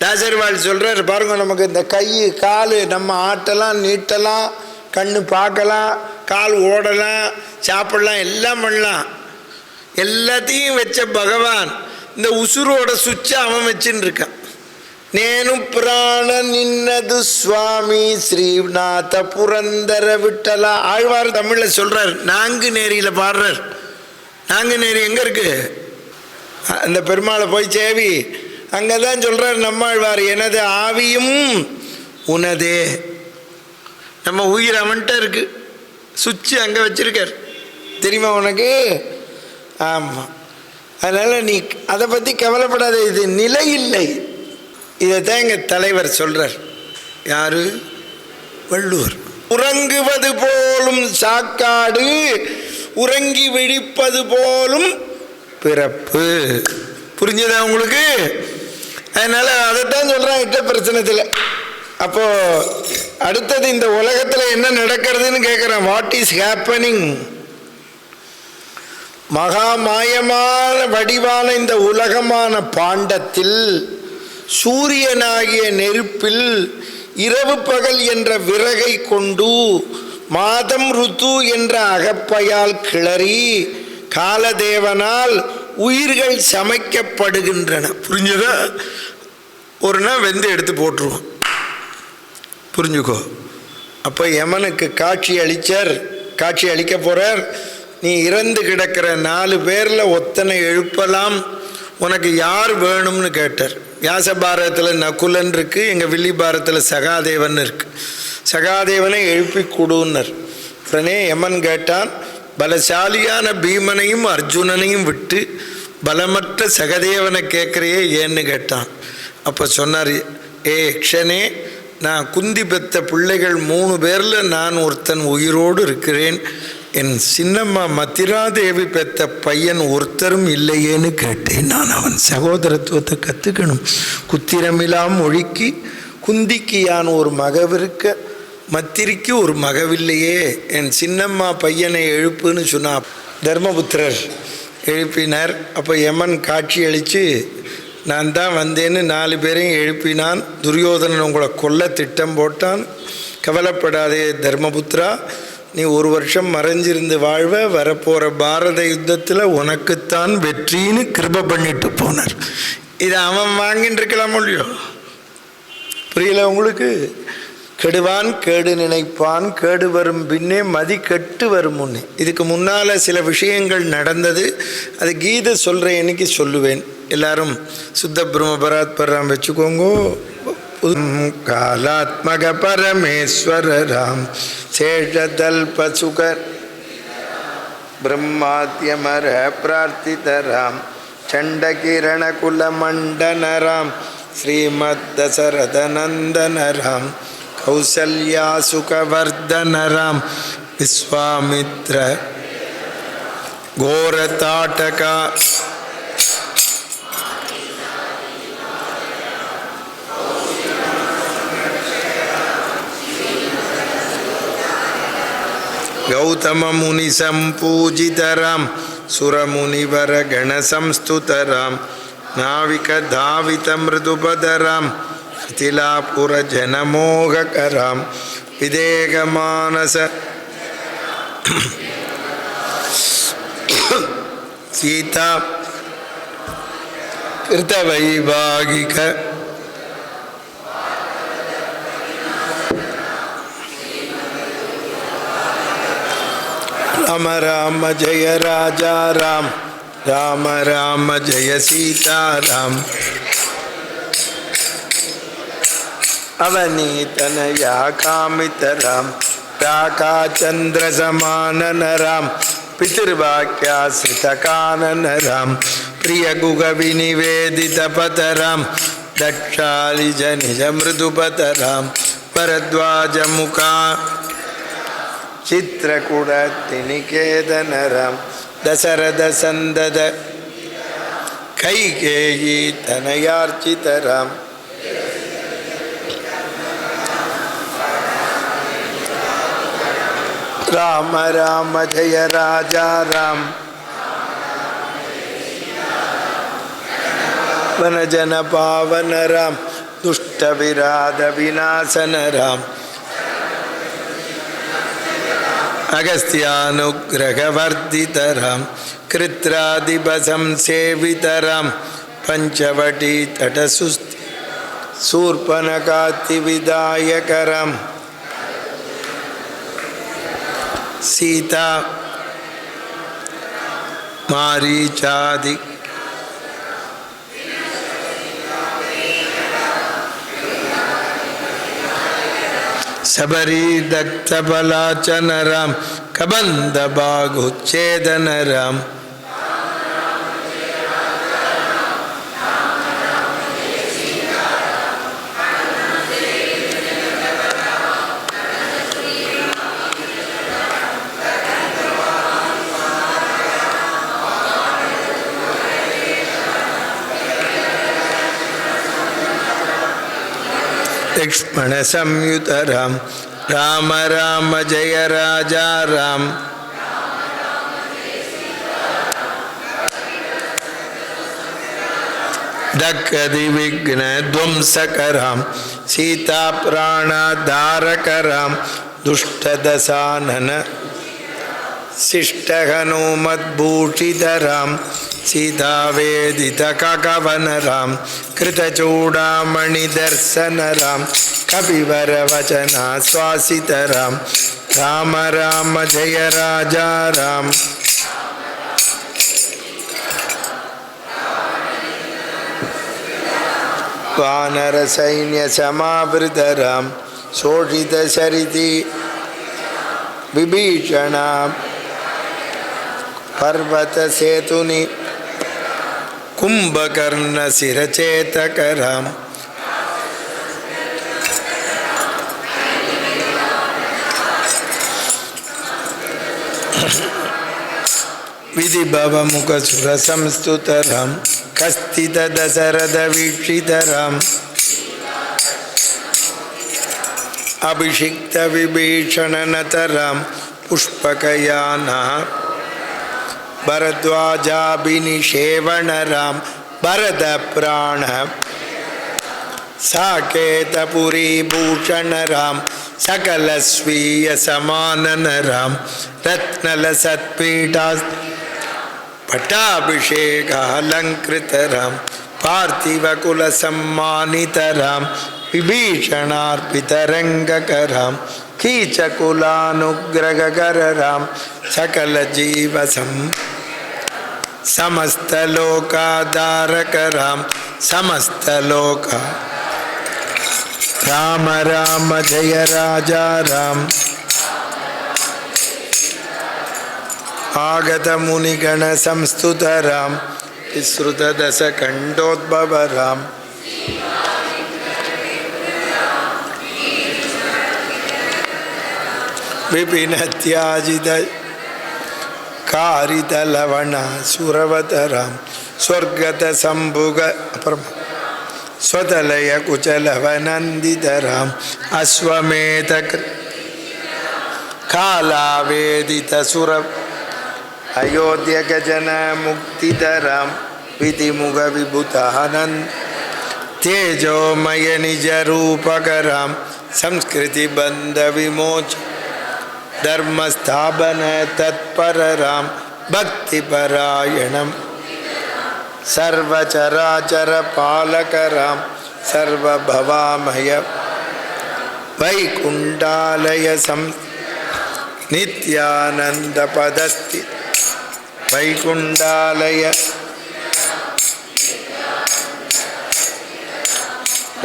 Speaker 1: தாசர்வாள் சொல்கிறார் பாருங்க, நமக்கு இந்த கை கால் நம்ம ஆட்டலாம், நீட்டலாம், கண்ணு பார்க்கலாம், கால் ஓடலாம், சாப்பிடலாம், எல்லாம் பண்ணலாம். எல்லாத்தையும் வச்ச பகவான் இந்த உசுரோட சுவிட்சை அவன் வச்சுன்னு இருக்கான். நேனு பிராண நின்னது சுவாமி ஸ்ரீநாத புரந்தர விட்டலா. ஆழ்வார் தமிழில் சொல்கிறார், நான்கு நேரியில் பாடுறார். நான்கு நேரி எங்கே இருக்கு? அந்த பெருமாளை போய் சேவி, அங்கே தான் சொல்கிறார் நம்மாழ்வார், எனது ஆவியும் உனதே. நம்ம உயிர் அவன்கிட்ட இருக்கு, சுவிட்சு அங்கே வச்சிருக்கார், தெரியுமா உனக்கு? ஆமாம். அதனால் நீ அதை பற்றி கவலைப்படாத, இது நிலை இல்லை. இதைத்தான் எங்கள் தலைவர் சொல்கிறார். யார்? வள்ளுவர். உறங்குவது போலும் சாக்காடு, உறங்கி விழிப்பது போலும் பிறப்பு. புரிஞ்சதா உங்களுக்கு? அதனால் அதைத்தான் சொல்கிறான் எட்ட பிரச்சனத்தில். அப்போது அடுத்தது இந்த உலகத்தில் என்ன நடக்கிறதுன்னு கேட்குறான். What is happening? மகா மாயமான வடிவான இந்த உலகமான பாண்டத்தில் சூரியனாகிய நெருப்பில் இரவு பகல் என்ற விறகை கொண்டு மாதம் ருத்து என்ற அகப்பையால் கிளறி காலதேவனால் உயிர்கள் சமைக்கப்படுகின்றன. புரிஞ்சதா? ஒரு நாள் வெந்து எடுத்து போட்டுருவோம், புரிஞ்சுக்கோ. அப்போ யமனுக்கு காட்சி அளிக்க போகிறார். நீ இறந்து கிடக்கிற 4 பேரில் ஒத்தனை எழுப்பலாம், உனக்கு யார் வேணும்னு கேட்டார். வியாச பாரதத்தில் நகுலன் இருக்குது, எங்கள் வில்லி பாரதத்தில் சகாதேவன் இருக்குது. சகாதேவனை எழுப்பி கொடுன்னர். உடனே யமன் கேட்டான், பலசாலியான பீமனையும் அர்ஜுனனையும் விட்டு பலமற்ற சகதேவனை கேட்குறையே ஏன்னு கேட்டான். அப்போ சொன்னார், ஏ யக்ஷனே, நான் குந்தி பெற்ற பிள்ளைகள் 3 பேரில் நான் ஒருத்தன் உயிரோடு இருக்கிறேன். என் சின்னம்மா மத்திராதேவி பெற்ற பையன் ஒருத்தரும் இல்லையேன்னு கேட்டேன். நான் அவன் சகோதரத்துவத்தை கற்றுக்கணும். குத்திரமிலாம் மொழிக்கு குந்திக்கு யான் ஒரு மகவிருக்க, மத்திரிக்கு ஒரு மகவில்லையே, என் சின்னம்மா பையனை எழுப்புன்னு சொன்னான். தர்மபுத்திரர் எழுப்பினார். அப்போ யமன் காட்சி அளித்து, நான் தான் வந்தேன்னு 4 பேரையும் எழுப்பினான். துரியோதனன் உங்களை கொல்ல திட்டம் போட்டான். கவலைப்படாதே தர்மபுத்திரா, நீ 1 வருஷம் மறைஞ்சிருந்து வாழ்வ, வரப்போகிற பாரத யுத்தத்தில் உனக்குத்தான் வெற்றின்னு கிருபை பண்ணிட்டு போனார். இதை அவன் வாங்கின்னு இருக்கலாம் இல்லையோ? புரியல உங்களுக்கு? கெடுவான் கேடு நினைப்பான், கேடு வரும் பின்னே மதி கெட்டு வரும் முன்னே. இதுக்கு முன்னால் சில விஷயங்கள் நடந்தது, அது கீதை சொல்கிற என்னைக்கு சொல்லுவேன். எல்லாரும் சுத்த பிரம்மபராத் பராம் வச்சுக்கோங்கோ. காலாத்மக பரமேஸ்வர ராம் சேஷதல்ப சுகர் பிரம்மாத்யமர பிரார்த்தித ராம் சண்டகிரண குல மண்டன ராம் श्रीमद्दशरथनन्दन राम कौसल्या सुखवर्धन राम विश्वामित्र घोरताटका गौतम मुनि संपूजित राम सुरमुनिवर गण संस्तुत राम नाविक धावित मृदुपद राम तिलापुर जनमोहक राम विदेह मानस सीता कृत वैभागिक राम राम जय राजा राम राम राम जय सीता राम अवनीतनया कामित राम प्राका चंद्र समानन राम पितृवाक्याश्रित कानन राम प्रिय गुग विनिवेदित पत राम दक्षाली जनिज मृदुपत राम भरद्वाज मुखा चित्रकूट निकेतन राम दशरथ संदद कैकेयी तनयार्चित राम राम राम जय राजा राम वन जन पावन राम दुष्ट विराध विनाशन राम अगस्त्यानुग्रहवर्धित राम कृत्रादिवसं सेवित राम पंचवटी तटसुस्त शूर्पणखातिविदायक राम सीता मारीचादि सबरी दत्तबलाचन राम कबंध बाघुच्छेदन राम लक्ष्मण संयुत राम राम राम जय राजा राम दक्कदि विघ्न ध्वंसक राम सीता प्राणधारक राम दुष्ट दशानन शिष्ट हनुमद्भूषित राम सीता वेदित ककवन राम कृतचूड़ामणि दर्शन राम कपिवर वचना स्वासित राम राम राम जय राजा राम वानर सैन्य समावृत राम शोषित शरिति विभीषण पर्वत सेतुनि कुंभकर्ण शिरचेतक राम विधि भव मुख सुर संस्तुत राम कस्तित दशरथ वीक्षित राम अभिषिक्त विभीषण नत राम पुष्पकयाना भरद्वाजाभिनिषेवण राम भरत प्राण साकेतपुरी भूषण राम सकल स्वीय समानन राम रत्नल सत्पीठा पट्टाभिषेक अलंकृत राम पार्थिव कुल सम्मानित राम विभीषणार्पित रंगक राम कीचकुलानुग्रहकर राम सकल जीव समस्त लोकाधारक राम समस्त लोक राम राम जय राजा राम आगत मुनिगण संस्तुत राम विश्रुत दश खंडोद्भव राम विपिनत्याजित कारितलवना सुरवतरां स्वर्गत संभुग स्वतलय कुचलवनन्दितरां अश्वमेध कालावेदित सुर अयोध्य गजन मुक्तिधरां विधिमुख विभुतानंद तेजोमय निज रूपकरां संस्कृति बंध विमोच धर्म स्थापन तत्पररां भक्तिपरायणं सर्वचराचर पालकरां सर्वभवामय वैकुंठालय सं नित्यानंद पदस्ति वैकुंठालय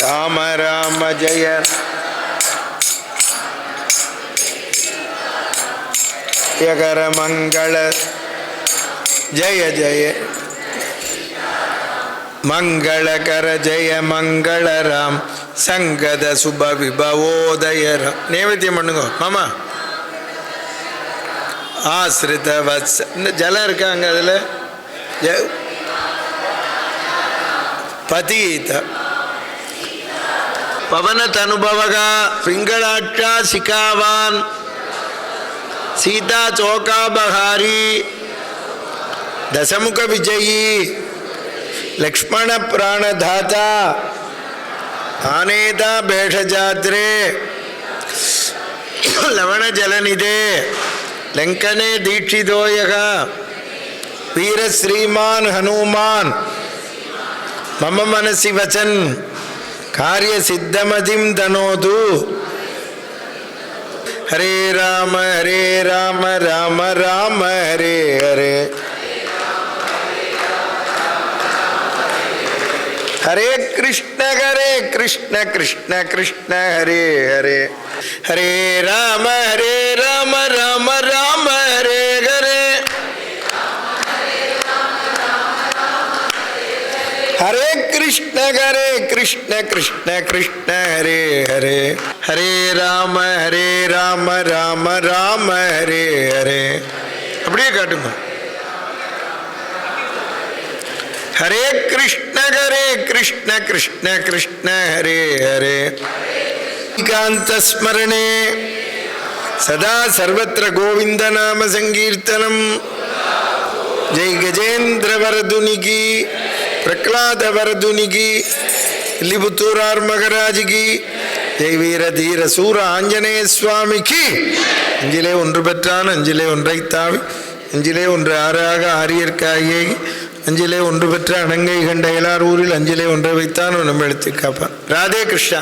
Speaker 1: राम राम जय यगर मंगल जय जय मंगलकर जय मंगल राम संगद शुभ विभवोदय राम नैवेद्य मण्णुंगो मामा आश्रित वत्स जलम இருக்காங்க அதுல पतित पवन तनुभवगा पिंगलाक्षा शिखावान सीता चौका बहारी दशमुख विजयी लक्ष्मण प्राणधाता आनेता भेषजात्रे लवण जलनिधे लंकने दीक्षितो यः वीर श्रीमान हनुमान मम मनसि वचन कार्य सिद्धमतिं तनोतु हरे राम राम राम हरे हरे हरे कृष्ण कृष्ण कृष्ण हरे हरे हरे राम राम राम हरे हरे हरे कृष्ण कृष्ण कृष्ण हरे हरे हरे राम राम हरे हरे அப்படியே காட்டுங்க हरे कृष्ण कृष्ण कृष्ण हरे हरे कांत स्मरणे सदा सर्वत्र गोविंद नाम संकीर्तनम जय गजेंद्र वरदुनि की प्रहलाद वरदुनि की लिपुतूरार मगराज की जय वीर धीर सूर आंजनेय स्वामी की अंजिले ஒன்று பெற்றான் अंजिले ஒன்றை தாவி अंजिले ஒன்று ஆறாக ஆரியர்க்காயே अंजिले ஒன்று பெற்ற அணங்கை கண்ட எல்லார் ஊரில் अंजिले ஒன்றை வைத்தான் நம்ம எடுத்து காப்பான் ராதே கிருஷ்ணா